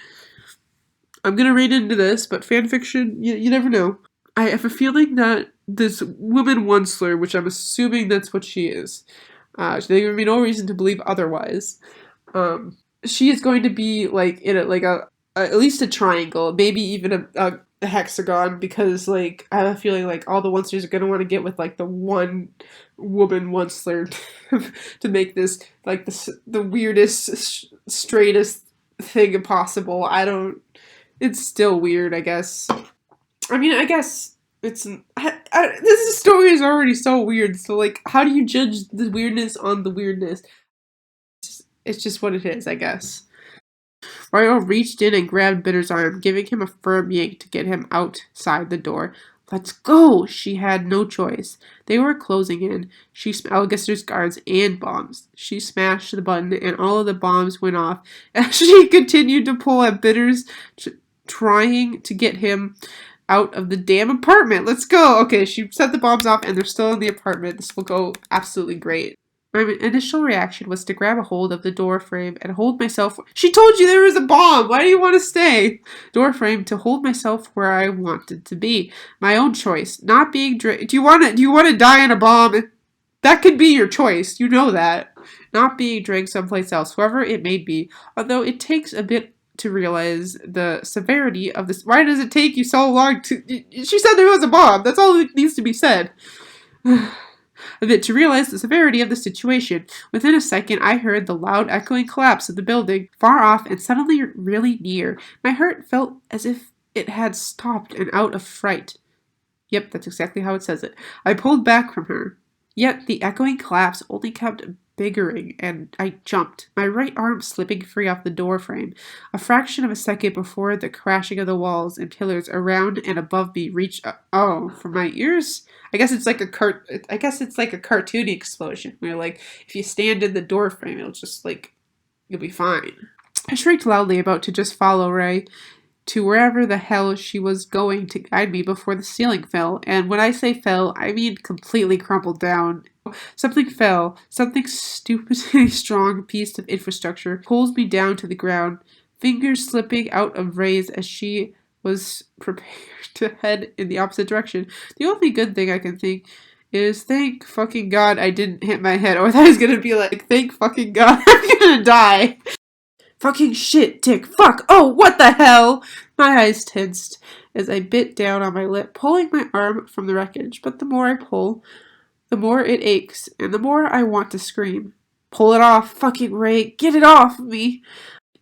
I'm gonna read into this, but fanfiction, you never know. I have a feeling that this woman Once-ler, which I'm assuming that's what she is, there give me no reason to believe otherwise. She is going to be like in a at least a triangle, maybe even a hexagon, because like I have a feeling like all the Once-lers are gonna want to get with like the one woman Once-ler to make this like the weirdest, straightest thing possible. I don't. It's still weird, I guess. I mean, I guess it's. This story is already so weird. So like, how do you judge the weirdness on the weirdness? It's just what it is, I guess. Mario reached in and grabbed Bitter's arm, giving him a firm yank to get him outside the door. Let's go! She had no choice. They were closing in. I guess there's guards and bombs. She smashed the button and all of the bombs went off as she continued to pull at Bitter's, trying to get him out of the damn apartment. Let's go! Okay, she set the bombs off and they're still in the apartment. This will go absolutely great. My initial reaction was to grab a hold of the door frame and hold myself. She told you there was a bomb! Why do you want to stay? Door frame to hold myself where I wanted to be. My own choice. Not being do you want to die in a bomb? That could be your choice. You know that. Not being dragged someplace else, whoever it may be. Although it takes a bit to realize the severity of this. Why does it take you so long to... She said there was a bomb. That's all that needs to be said. A bit to realize the severity of the situation. Within a second, I heard the loud echoing collapse of the building, far off and suddenly really near. My heart felt as if it had stopped and out of fright. Yep, that's exactly how it says it. I pulled back from her. Yet the echoing collapse only kept biggering, and I jumped, my right arm slipping free off the door frame. A fraction of a second before the crashing of the walls and pillars around and above me reached from my ears. I guess it's like a cartoony explosion where like if you stand in the door frame, it'll just like you'll be fine. I shrieked loudly, about to just follow Ray to wherever the hell she was going to guide me before the ceiling fell. And when I say fell, I mean completely crumpled down. Something fell. Something stupidly strong piece of infrastructure pulls me down to the ground, fingers slipping out of Ray's as she was prepared to head in the opposite direction. The only good thing I can think is thank fucking God I didn't hit my head. Or I thought I was gonna be like, thank fucking God I'm gonna die. Fucking shit, Dick. Fuck. Oh, what the hell? My eyes tensed as I bit down on my lip, pulling my arm from the wreckage. But the more I pull, the more it aches, and the more I want to scream. Pull it off, fucking Ray. Get it off me.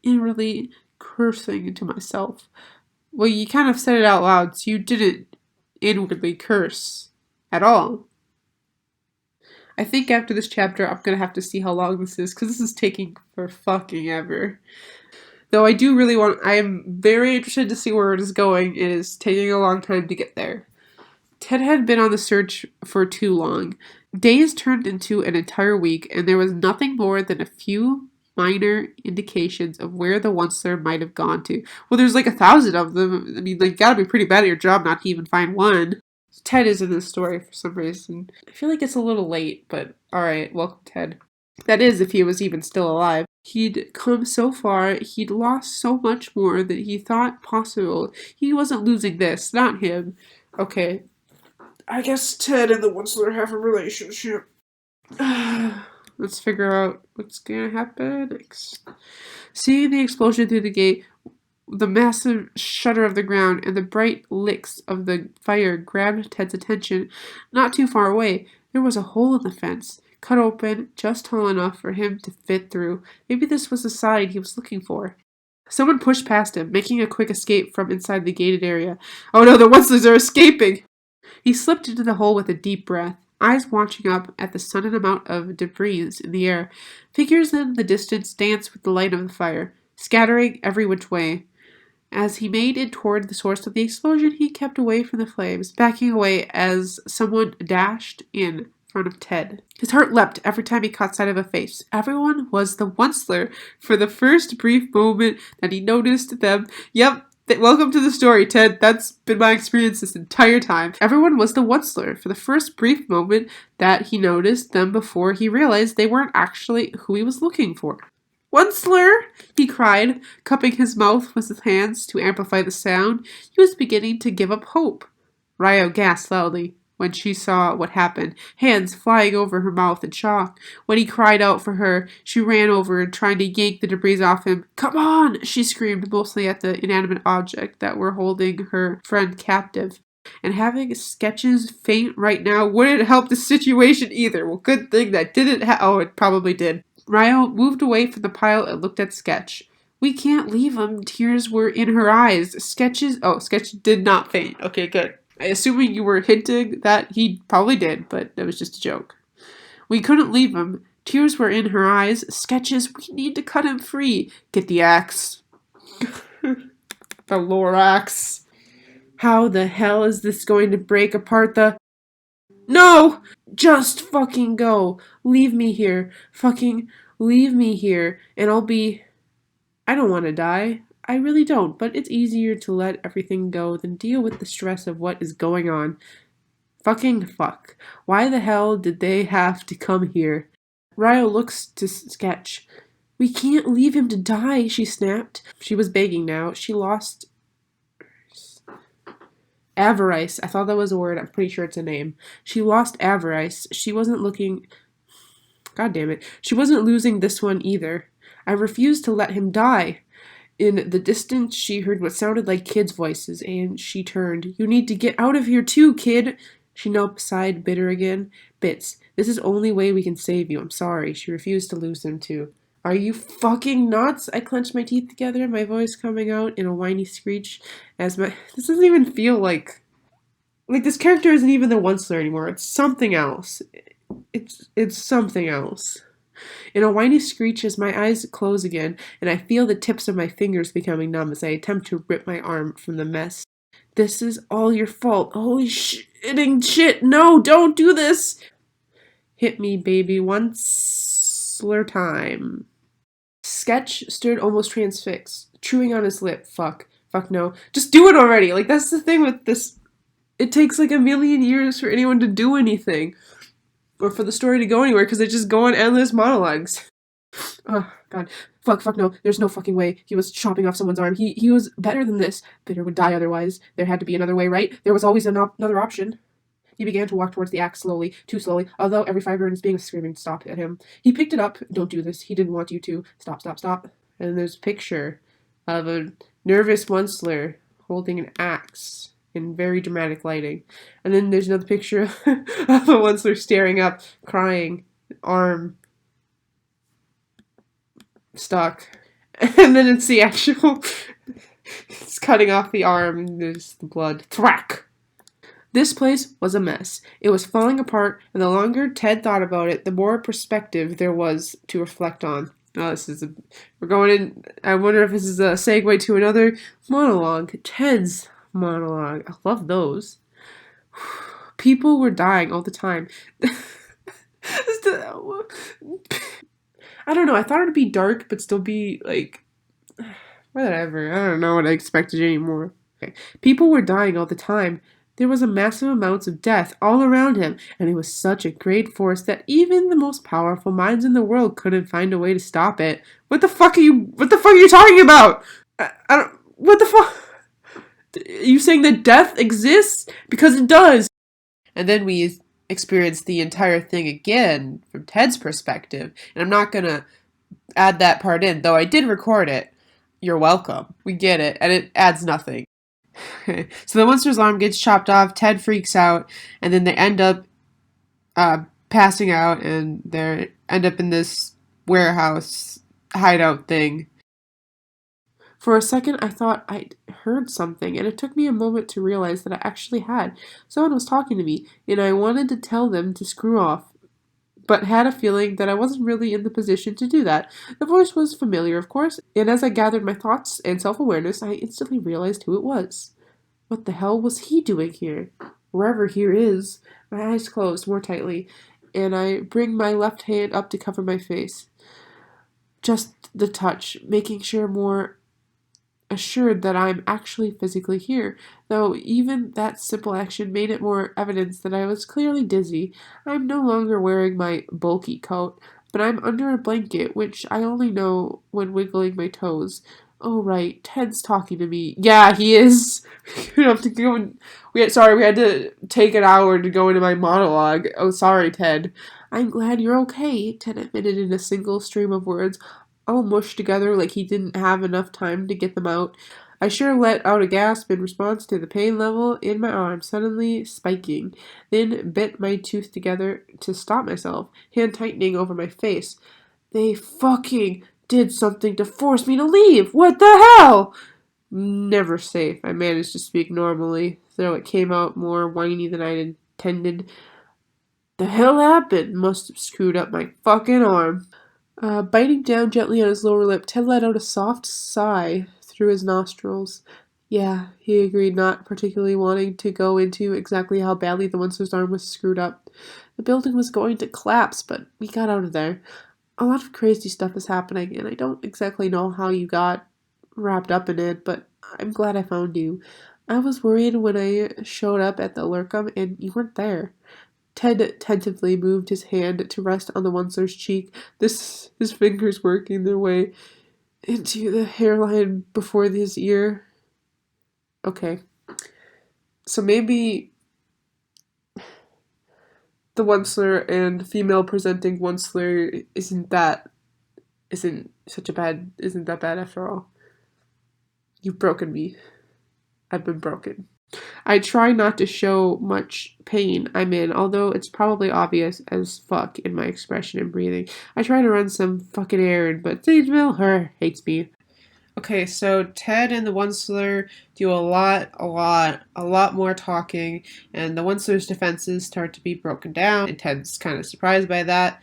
Inwardly cursing to myself. Well, you kind of said it out loud, so you didn't inwardly curse at all. I think after this chapter, I'm going to have to see how long this is, because this is taking for fucking ever. Though I do really I am very interested to see where it is going. It is taking a long time to get there. Ted had been on the search for too long. Days turned into an entire week, and there was nothing more than a few minor indications of where the Once-ler might have gone to. Well, there's like 1,000 of them. I mean, they gotta be pretty bad at your job not to even find one. Ted is in this story for some reason. I feel like it's a little late, but alright, welcome Ted. That is, if he was even still alive. He'd come so far, he'd lost so much more than he thought possible. He wasn't losing this, not him. Okay. I guess Ted and the Once-ler have a relationship. Let's figure out what's gonna happen next. Seeing the explosion through the gate, the massive shudder of the ground, and the bright licks of the fire grabbed Ted's attention. Not too far away, there was a hole in the fence, cut open just tall enough for him to fit through. Maybe this was the side he was looking for. Someone pushed past him, making a quick escape from inside the gated area. Oh no, the once-lers are escaping! He slipped into the hole with a deep breath, eyes watching up at the sudden amount of debris in the air. Figures in the distance danced with the light of the fire, scattering every which way. As he made it toward the source of the explosion, he kept away from the flames, backing away as someone dashed in front of Ted. His heart leapt every time he caught sight of a face. Everyone was the Once-ler. For the first brief moment that he noticed them, yep, welcome to the story, Ted. That's been my experience this entire time. Everyone was the Once-ler for the first brief moment that he noticed them before he realized they weren't actually who he was looking for. Once-ler! He cried, cupping his mouth with his hands to amplify the sound. He was beginning to give up hope. Ryo gasped loudly when she saw what happened, hands flying over her mouth in shock. When he cried out for her, she ran over, trying to yank the debris off him. Come on! She screamed, mostly at the inanimate object that were holding her friend captive. And having Sketches faint right now wouldn't help the situation either. Well, good thing that didn't oh, it probably did. Ryo moved away from the pile and looked at Sketch. We can't leave him. Tears were in her eyes. Sketch did not faint. Okay, good. Assuming you were hinting that he probably did, but that was just a joke. We couldn't leave him. Tears were in her eyes. Sketches, we need to cut him free. Get the axe. The lore axe. How the hell is this going to break apart the... No! Just fucking go. Leave me here. Fucking leave me here. And I'll be... I don't want to die. I really don't, but it's easier to let everything go than deal with the stress of what is going on. Fucking fuck. Why the hell did they have to come here? Ryo looks to Sketch. We can't leave him to die, she snapped. She was begging now. She lost... Avarice. I thought that was a word. I'm pretty sure it's a name. She lost avarice. She wasn't looking... God damn it. She wasn't losing this one either. I refused to let him die. In the distance, she heard what sounded like kids' voices, and she turned. You need to get out of here too, kid. She knelt beside Bitter again. Bits, this is the only way we can save you. I'm sorry. She refused to lose him too. Are you fucking nuts? I clenched my teeth together, my voice coming out in a whiny screech as my... This doesn't even feel like... Like, this character isn't even the Once-ler anymore. It's something else. It's something else. In a whiny screech as my eyes close again, and I feel the tips of my fingers becoming numb as I attempt to rip my arm from the mess. This is all your fault. Holy shitting shit. No, don't do this. Hit me, baby. Once-ler time. Sketch stood almost transfixed, chewing on his lip. Fuck no. Just do it already. Like, that's the thing with this. It takes like a million years for anyone to do anything. Or for the story to go anywhere, because they just go on endless monologues. Oh, God. Fuck no. There's no fucking way. He was chopping off someone's arm. He was better than this. Bitter would die otherwise. There had to be another way, right? There was always another option. He began to walk towards the axe slowly, too slowly, although every fiber in his being was screaming to stop at him. He picked it up. Don't do this. He didn't want you to. Stop. And there's a picture of a nervous Once-ler holding an axe in very dramatic lighting. And then there's another picture of a Once-ler staring up, crying, arm stuck. And then it's the actual... It's cutting off the arm, and there's the blood. Thwack! This place was a mess. It was falling apart, and the longer Ted thought about it, the more perspective there was to reflect on. Oh, we're going in... I wonder if this is a segue to another monologue. Ted's monologue. I love those. People were dying all the time. I don't know. I thought it'd be dark, but still be like... Whatever. I don't know what I expected anymore. Okay. People were dying all the time. There was a massive amounts of death all around him, and it was such a great force that even the most powerful minds in the world couldn't find a way to stop it. What the fuck are you talking about? I don't... What the fuck? Are you saying that death exists? Because it does. And then we experience the entire thing again from Ted's perspective. And I'm not gonna add that part in, though I did record it. You're welcome. We get it. And it adds nothing. So the Once-ler's arm gets chopped off, Ted freaks out, and then they end up passing out, and they end up in this warehouse hideout thing. For a second, I thought I'd heard something, and it took me a moment to realize that I actually had. Someone was talking to me, and I wanted to tell them to screw off, but had a feeling that I wasn't really in the position to do that. The voice was familiar, of course, and as I gathered my thoughts and self awareness, I instantly realized who it was. What the hell was he doing here? Wherever here is. My eyes closed more tightly, and I bring my left hand up to cover my face. Just the touch, making sure more assured that I'm actually physically here, though even that simple action made it more evidence that I was clearly dizzy. I'm no longer wearing my bulky coat, but I'm under a blanket, which I only know when wiggling my toes. Oh right, Ted's talking to me. Yeah, he is. We have to go. We had to take an hour to go into my monologue. Oh, sorry, Ted. I'm glad you're okay, Ted admitted in a single stream of words, all mushed together like he didn't have enough time to get them out. I sure let out a gasp in response to the pain level in my arm suddenly spiking, then bit my tooth together to stop myself, hand tightening over my face. They fucking did something to force me to leave! What the hell? Never safe. I managed to speak normally, though it came out more whiny than I'd intended. The hell happened? Must have screwed up my fucking arm. Biting down gently on his lower lip, Ted let out a soft sigh through his nostrils. Yeah, he agreed, not particularly wanting to go into exactly how badly the monster's arm was screwed up. The building was going to collapse, but we got out of there. A lot of crazy stuff is happening, and I don't exactly know how you got wrapped up in it, but I'm glad I found you. I was worried when I showed up at the Lurkum and you weren't there. Ted tentatively moved his hand to rest on the Once-ler's cheek, his fingers working their way into the hairline before his ear. Okay. So maybe the Once-ler and female presenting Once-ler isn't that bad after all. You've broken me. I've been broken. I try not to show much pain I'm in, although it's probably obvious as fuck in my expression and breathing. I try to run some fucking errand, but Sageville, hates me. Okay, so Ted and the Once-ler do a lot more talking, and the Once-ler's defenses start to be broken down, and Ted's kind of surprised by that.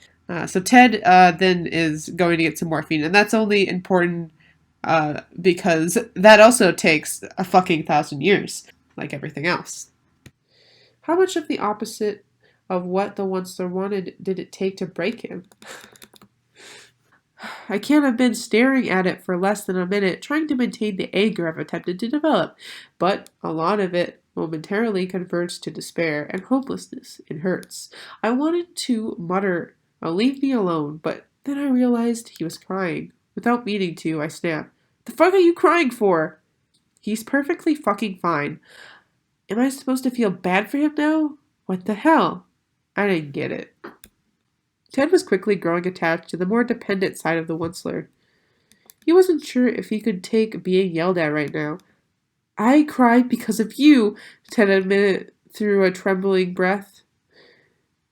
So Ted then is going to get some morphine, and that's only important because that also takes a fucking 1,000 years, like everything else. How much of the opposite of what the Once-ler wanted did it take to break him? I can't have been staring at it for less than a minute, trying to maintain the anger I've attempted to develop, but a lot of it momentarily converts to despair and hopelessness. It hurts. I wanted to mutter, leave me alone, but then I realized he was crying. Without meaning to, I snapped, the fuck are you crying for? He's perfectly fucking fine. Am I supposed to feel bad for him now? What the hell? I didn't get it. Ted was quickly growing attached to the more dependent side of the Once-ler. He wasn't sure if he could take being yelled at right now. I cried because of you, Ted admitted through a trembling breath.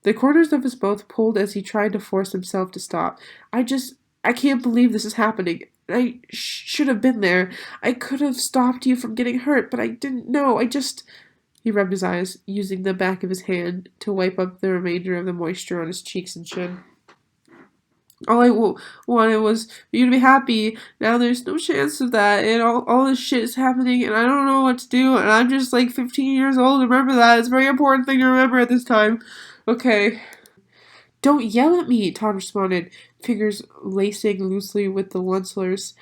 The corners of his mouth pulled as he tried to force himself to stop. I can't believe this is happening. I should have been there. I could have stopped you from getting hurt, but I didn't know. He rubbed his eyes, using the back of his hand to wipe up the remainder of the moisture on his cheeks and chin. All I wanted was for you to be happy. Now there's no chance of that, and all this shit is happening, and I don't know what to do, and I'm just like 15 years old. Remember that. It's a very important thing to remember at this time. Okay. Don't yell at me, Todd responded, fingers lacing loosely with the Once-ler's.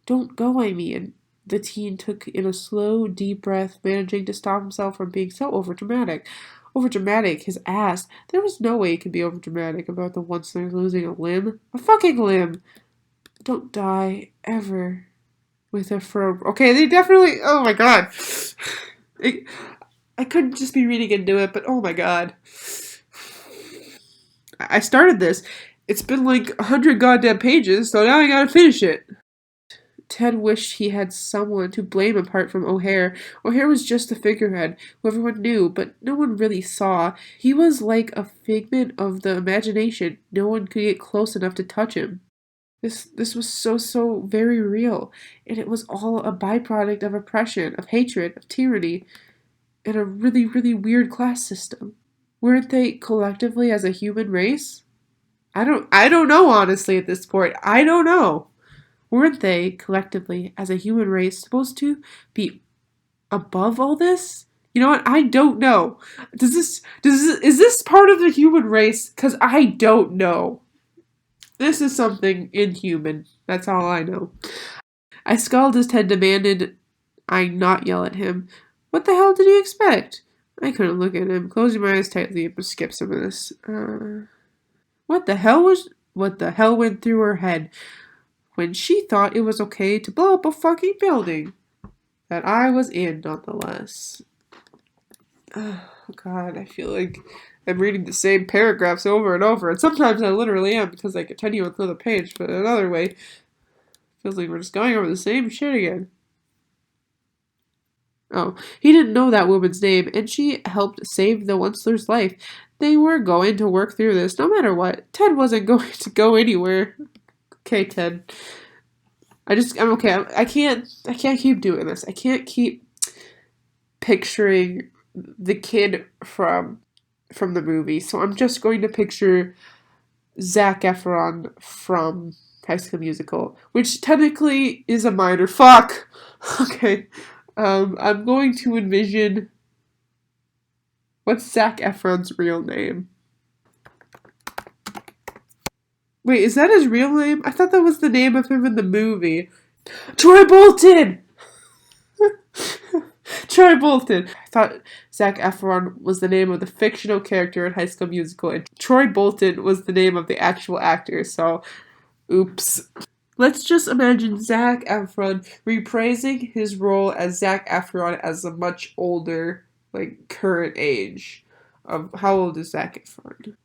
Don't go, I mean. The teen took in a slow, deep breath, managing to stop himself from being so overdramatic. Overdramatic, his ass. There was no way he could be overdramatic about the Once-ler losing a limb. A fucking limb! Don't die, ever. With a fro. Okay, they definitely. Oh my god. I couldn't just be reading into it, but oh my god. I started this. It's been like 100 goddamn pages, so now I gotta finish it. Ted wished he had someone to blame apart from O'Hare. O'Hare was just the figurehead, who everyone knew, but no one really saw. He was like a figment of the imagination. No one could get close enough to touch him. This was so very real, and it was all a byproduct of oppression, of hatred, of tyranny, and a really weird class system. Weren't they collectively as a human race? I don't know honestly at this point. I don't know. Weren't they collectively as a human race supposed to be above all this? You know what? I don't know. Is this part of the human race? Cuz I don't know. This is something inhuman. That's all I know. I scowled as Ted demanded I not yell at him. What the hell did he expect? I couldn't look at him, closing my eyes tightly and skip some of this. What the hell went through her head when she thought it was okay to blow up a fucking building that I was in, nonetheless? Oh God, I feel like I'm reading the same paragraphs over and over, and sometimes I literally am because I continue with another page, but another way, it feels like we're just going over the same shit again. Oh, he didn't know that woman's name, and she helped save the Once-ler's life. They were going to work through this no matter what. Ted wasn't going to go anywhere. Okay, Ted. I'm okay. I can't keep doing this. I can't keep picturing the kid from the movie. So I'm just going to picture Zac Efron from High School Musical, which technically is a minor. Fuck. Okay. I'm going to envision. What's Zac Efron's real name? Wait, is that his real name? I thought that was the name of him in the movie. Troy Bolton! Troy Bolton! I thought Zac Efron was the name of the fictional character in High School Musical, and Troy Bolton was the name of the actual actor, so oops. Let's just imagine Zac Efron reprising his role as Zac Efron as a much older, like, current age. How old is Zac Efron?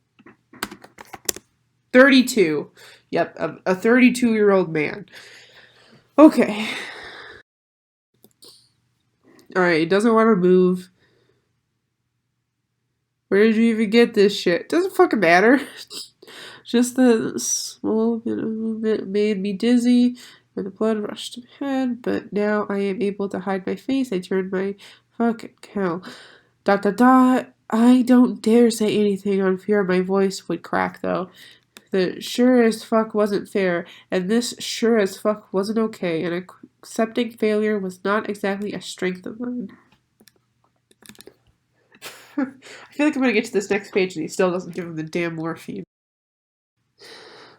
32. Yep, a 32-year-old man. Okay. Alright, he doesn't want to move. Where did you even get this shit? Doesn't fucking matter. Just the small bit of movement made me dizzy, and the blood rushed to my head, but now I am able to hide my face. I turned my fucking hell. Dot dot dot. I don't dare say anything on fear my voice would crack, though. The sure as fuck wasn't fair, and this sure as fuck wasn't okay, and accepting failure was not exactly a strength of mine. I feel like I'm gonna get to this next page and he still doesn't give him the damn morphine.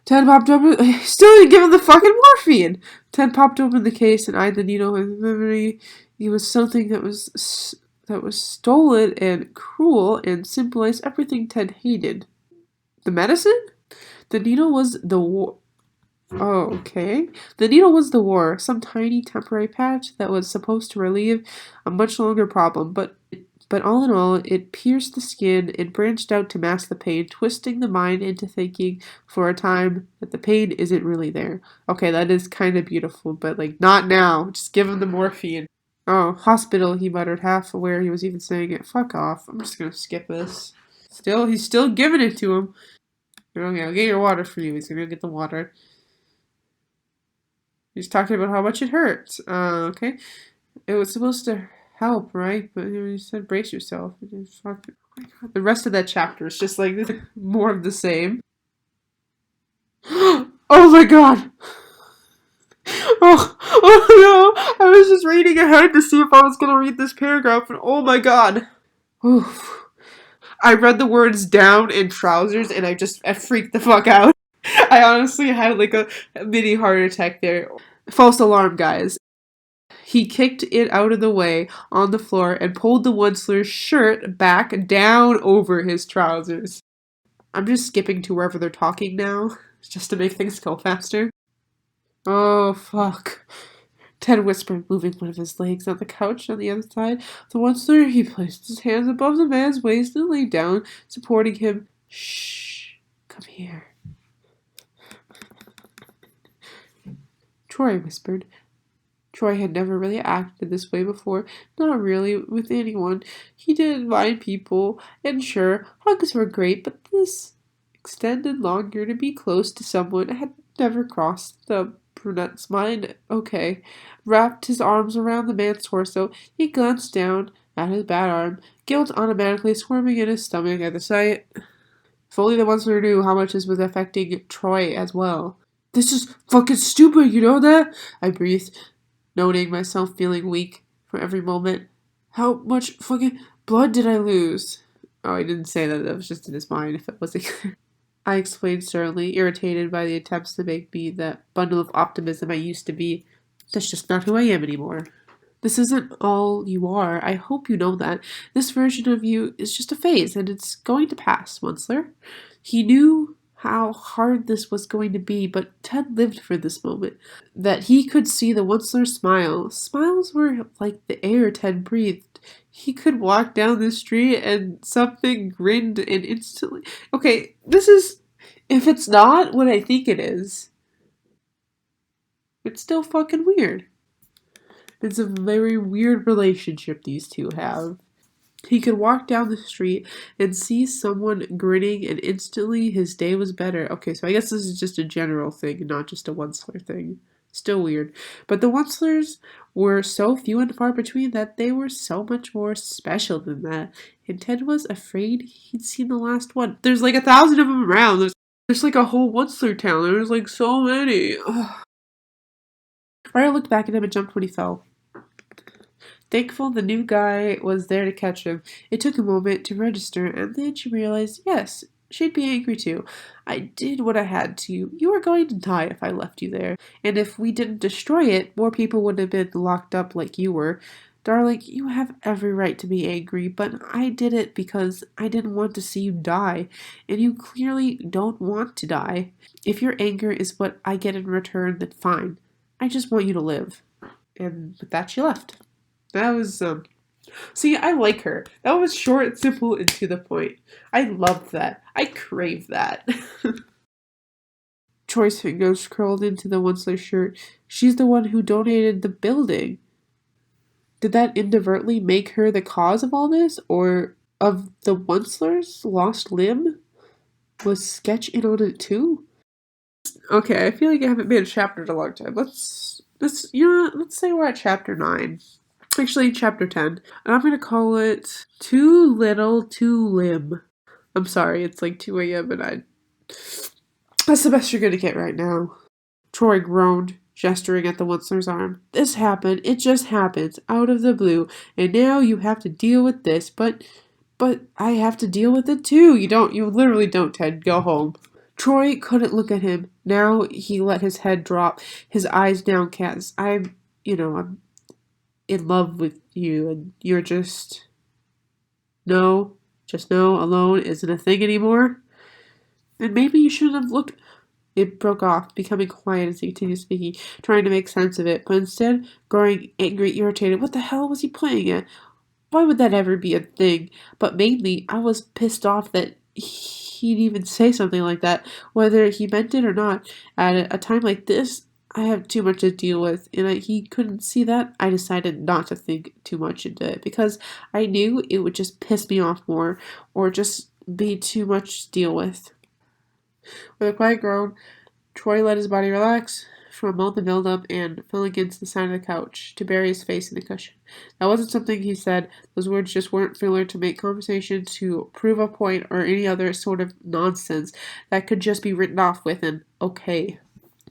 Ted popped open. Still didn't give him the fucking morphine! Ted popped open the case and eyed the needle with memory. It was something that was stolen and cruel and symbolized everything Ted hated. The medicine? The needle was the war. Oh, okay. The needle was the war, some tiny temporary patch that was supposed to relieve a much longer problem, but all in all, it pierced the skin and branched out to mask the pain, twisting the mind into thinking for a time that the pain isn't really there. Okay, that is kind of beautiful, but like, not now. Just give him the morphine. Oh, hospital, he muttered, half aware he was even saying it. Fuck off. I'm just gonna skip this. He's still giving it to him. Okay, I'll get your water for you. He's gonna get the water. He's talking about how much it hurts. Okay. It was supposed to help, right? But you said brace yourself. Fuck. Oh my God. The rest of that chapter is just like more of the same. Oh my God. Oh no. I was just reading ahead to see if I was going to read this paragraph, and oh my God. Oof. I read the words down in trousers and I freaked the fuck out. I honestly had like a mini heart attack there. False alarm, guys. He kicked it out of the way on the floor and pulled the Once-ler's shirt back down over his trousers. I'm just skipping to wherever they're talking now, just to make things go faster. Oh, fuck. Ted whispered, moving one of his legs on the couch on the other side. The Once-ler, he placed his hands above the man's waist and lay down, supporting him. Shh, come here. Troy whispered. Troy had never really acted this way before, not really with anyone. He didn't mind people, and sure, hugs were great, but this extended longer to be close to someone Never crossed the brunette's mind. Okay. Wrapped his arms around the man's torso, he glanced down at his bad arm, guilt automatically squirming in his stomach at the sight. If only the Once-ler knew how much this was affecting Troy as well. This is fucking stupid, you know that? I breathed, noting myself feeling weak for every moment. How much fucking blood did I lose? Oh, I didn't say that. That was just in his mind, if it wasn't clear. I explained sternly, irritated by the attempts to make me that bundle of optimism I used to be. That's just not who I am anymore. This isn't all you are. I hope you know that. This version of you is just a phase, and it's going to pass, Once-ler. He knew how hard this was going to be, but Ted lived for this moment. That he could see the Once-ler smile. Smiles were like the air Ted breathed. He could walk down the street and something grinned and instantly... Okay, this is... If it's not what I think it is, it's still fucking weird. It's a very weird relationship these two have. He could walk down the street and see someone grinning, and instantly his day was better. Okay, so I guess this is just a general thing, not just a Once-ler thing. Still weird. But the Once-lers were so few and far between that they were so much more special than that. And Ted was afraid he'd seen the last one. There's like 1,000 of them around. There's like a whole Once-ler town. There's like so many. Ugh. Ryder looked back at him and jumped when he fell. Thankful the new guy was there to catch him. It took a moment to register, and then she realized, yes, she'd be angry too. I did what I had to. You were going to die if I left you there. And if we didn't destroy it, more people would have been locked up like you were. Darling, you have every right to be angry, but I did it because I didn't want to see you die. And you clearly don't want to die. If your anger is what I get in return, then fine. I just want you to live. And with that, she left. That was, see, I like her. That was short, simple, and to the point. I love that. I crave that. Troy's fingers curled into the Once-ler shirt. She's the one who donated the building. Did that inadvertently make her the cause of all this? Or of the Once-ler's lost limb? Was Sketch in on it too? Okay, I feel like I haven't made a chapter in a long time. Let's say we're at chapter 9. Actually, chapter 10. And I'm going to call it Too Little, Too Limb. I'm sorry, it's like 2 a.m. and that's the best you're going to get right now. Troy groaned, gesturing at the Once-ler's arm. This happened. It just happened. Out of the blue. And now you have to deal with this. But I have to deal with it too. You literally don't, Ted. Go home. Troy couldn't look at him. Now he let his head drop, his eyes downcast. I'm in love with you, and you're just alone isn't a thing anymore. And maybe you shouldn't have looked. It broke off, becoming quiet as he continued speaking, trying to make sense of it, but instead growing angry, irritated. What the hell was he playing at? Why would that ever be a thing? But mainly, I was pissed off that he'd even say something like that, whether he meant it or not. At a time like this, I have too much to deal with, and he couldn't see that. I decided not to think too much into it, because I knew it would just piss me off more, or just be too much to deal with. With a quiet groan, Troy let his body relax from a moment of build-up and fell against the side of the couch to bury his face in the cushion. That wasn't something he said. Those words just weren't filler to make conversation, to prove a point, or any other sort of nonsense that could just be written off with an okay.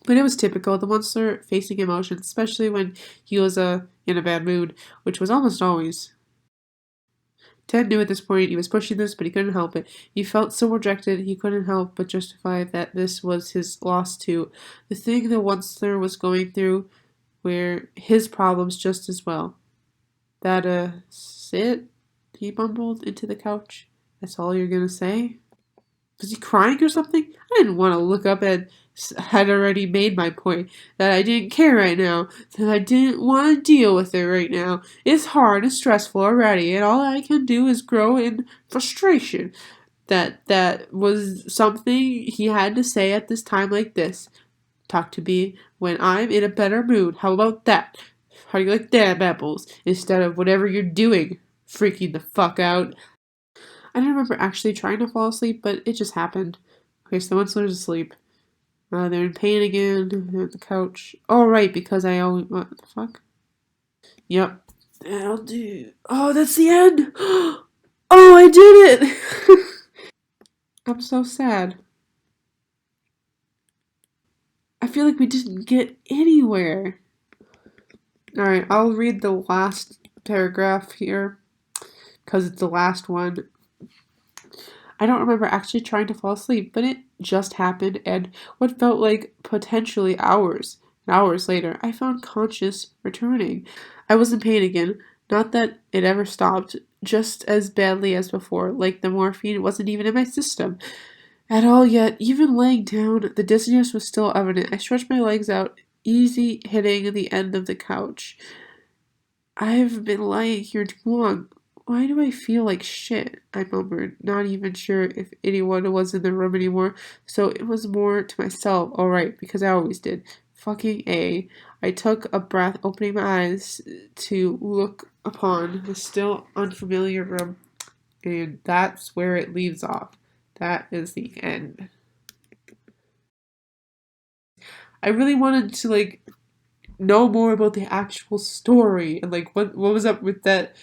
But it was typical, the Once-ler facing emotions, especially when he was in a bad mood, which was almost always. Ted knew at this point he was pushing this, but he couldn't help it. He felt so rejected, he couldn't help but justify that this was his loss too. The thing the Once-ler was going through were his problems just as well. Sit? He mumbled into the couch. That's all you're gonna say? Was he crying or something? I didn't want to look up and had already made my point that I didn't care right now, that I didn't want to deal with it right now. It's hard and stressful already, and all I can do is grow in frustration. That was something he had to say at this time like this. Talk to me when I'm in a better mood. How about that? How do you like that, apples? Instead of whatever you're doing, freaking the fuck out. I don't remember actually trying to fall asleep, but it just happened. Okay, so Once-ler's asleep. They're in pain again. They're at the couch. Oh, right, because I always. What the fuck? Yep. That'll do. Oh, that's the end! Oh, I did it! I'm so sad. I feel like we didn't get anywhere. Alright, I'll read the last paragraph here because it's the last one. I don't remember actually trying to fall asleep, but it just happened, and what felt like potentially hours and hours later, I found conscious returning. I was in pain again, not that it ever stopped, just as badly as before, like the morphine wasn't even in my system at all yet. Even laying down, the dizziness was still evident. I stretched my legs out, easy hitting the end of the couch. I've been lying here too long. Why do I feel like shit? I murmured, not even sure if anyone was in the room anymore, so it was more to myself. Alright, because I always did. Fucking A. I took a breath, opening my eyes to look upon the still unfamiliar room, and that's where it leaves off. That is the end. I really wanted to, like, know more about the actual story and, like, what was up with that.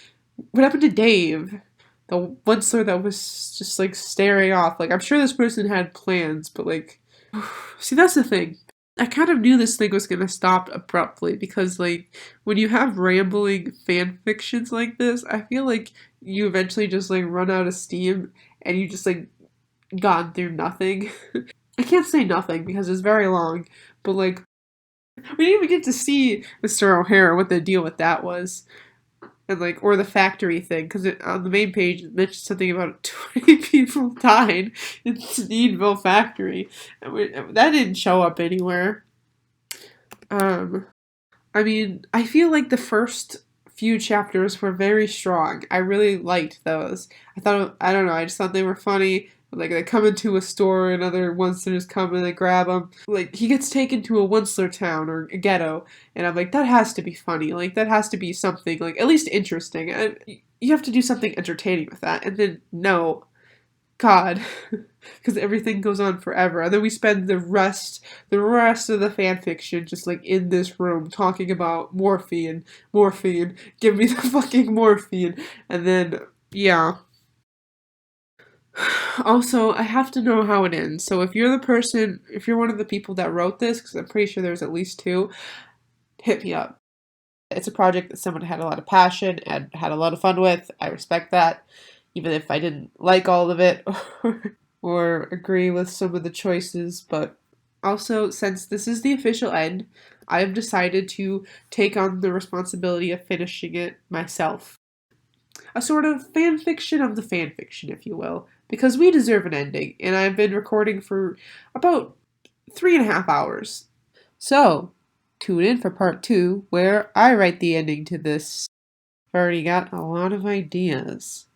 What happened to Dave? The once-ler that was just like staring off. Like, I'm sure this person had plans, but like, see, that's the thing. I kind of knew this thing was gonna stop abruptly because, like, when you have rambling fan fictions like this, I feel like you eventually just like run out of steam and you just like gone through nothing. I can't say nothing because it's very long, but like, we didn't even get to see Mr. O'Hara, what the deal with that was. And like, or the factory thing, because on the main page it mentioned something about 20 people died in Sneedville factory. That didn't show up anywhere. I mean, I feel like the first few chapters were very strong. I really liked those. I don't know, I just thought they were funny. Like, they come into a store and other once-lers come and they grab him. Like, he gets taken to a once-ler town or a ghetto, and I'm like, that has to be funny. Like, that has to be something, like, at least interesting. And you have to do something entertaining with that. And then, no, God, because everything goes on forever, and then we spend the rest of the fan fiction just like in this room talking about morphine, morphine, give me the fucking morphine, and then yeah. Also, I have to know how it ends. So if you're one of the people that wrote this, because I'm pretty sure there's at least two, hit me up. It's a project that someone had a lot of passion and had a lot of fun with. I respect that, even if I didn't like all of it or agree with some of the choices. But also, since this is the official end, I have decided to take on the responsibility of finishing it myself. A sort of fan fiction of the fan fiction, if you will, because we deserve an ending, and I've been recording for about 3.5 hours. So, tune in for part two, where I write the ending to this. I've already got a lot of ideas.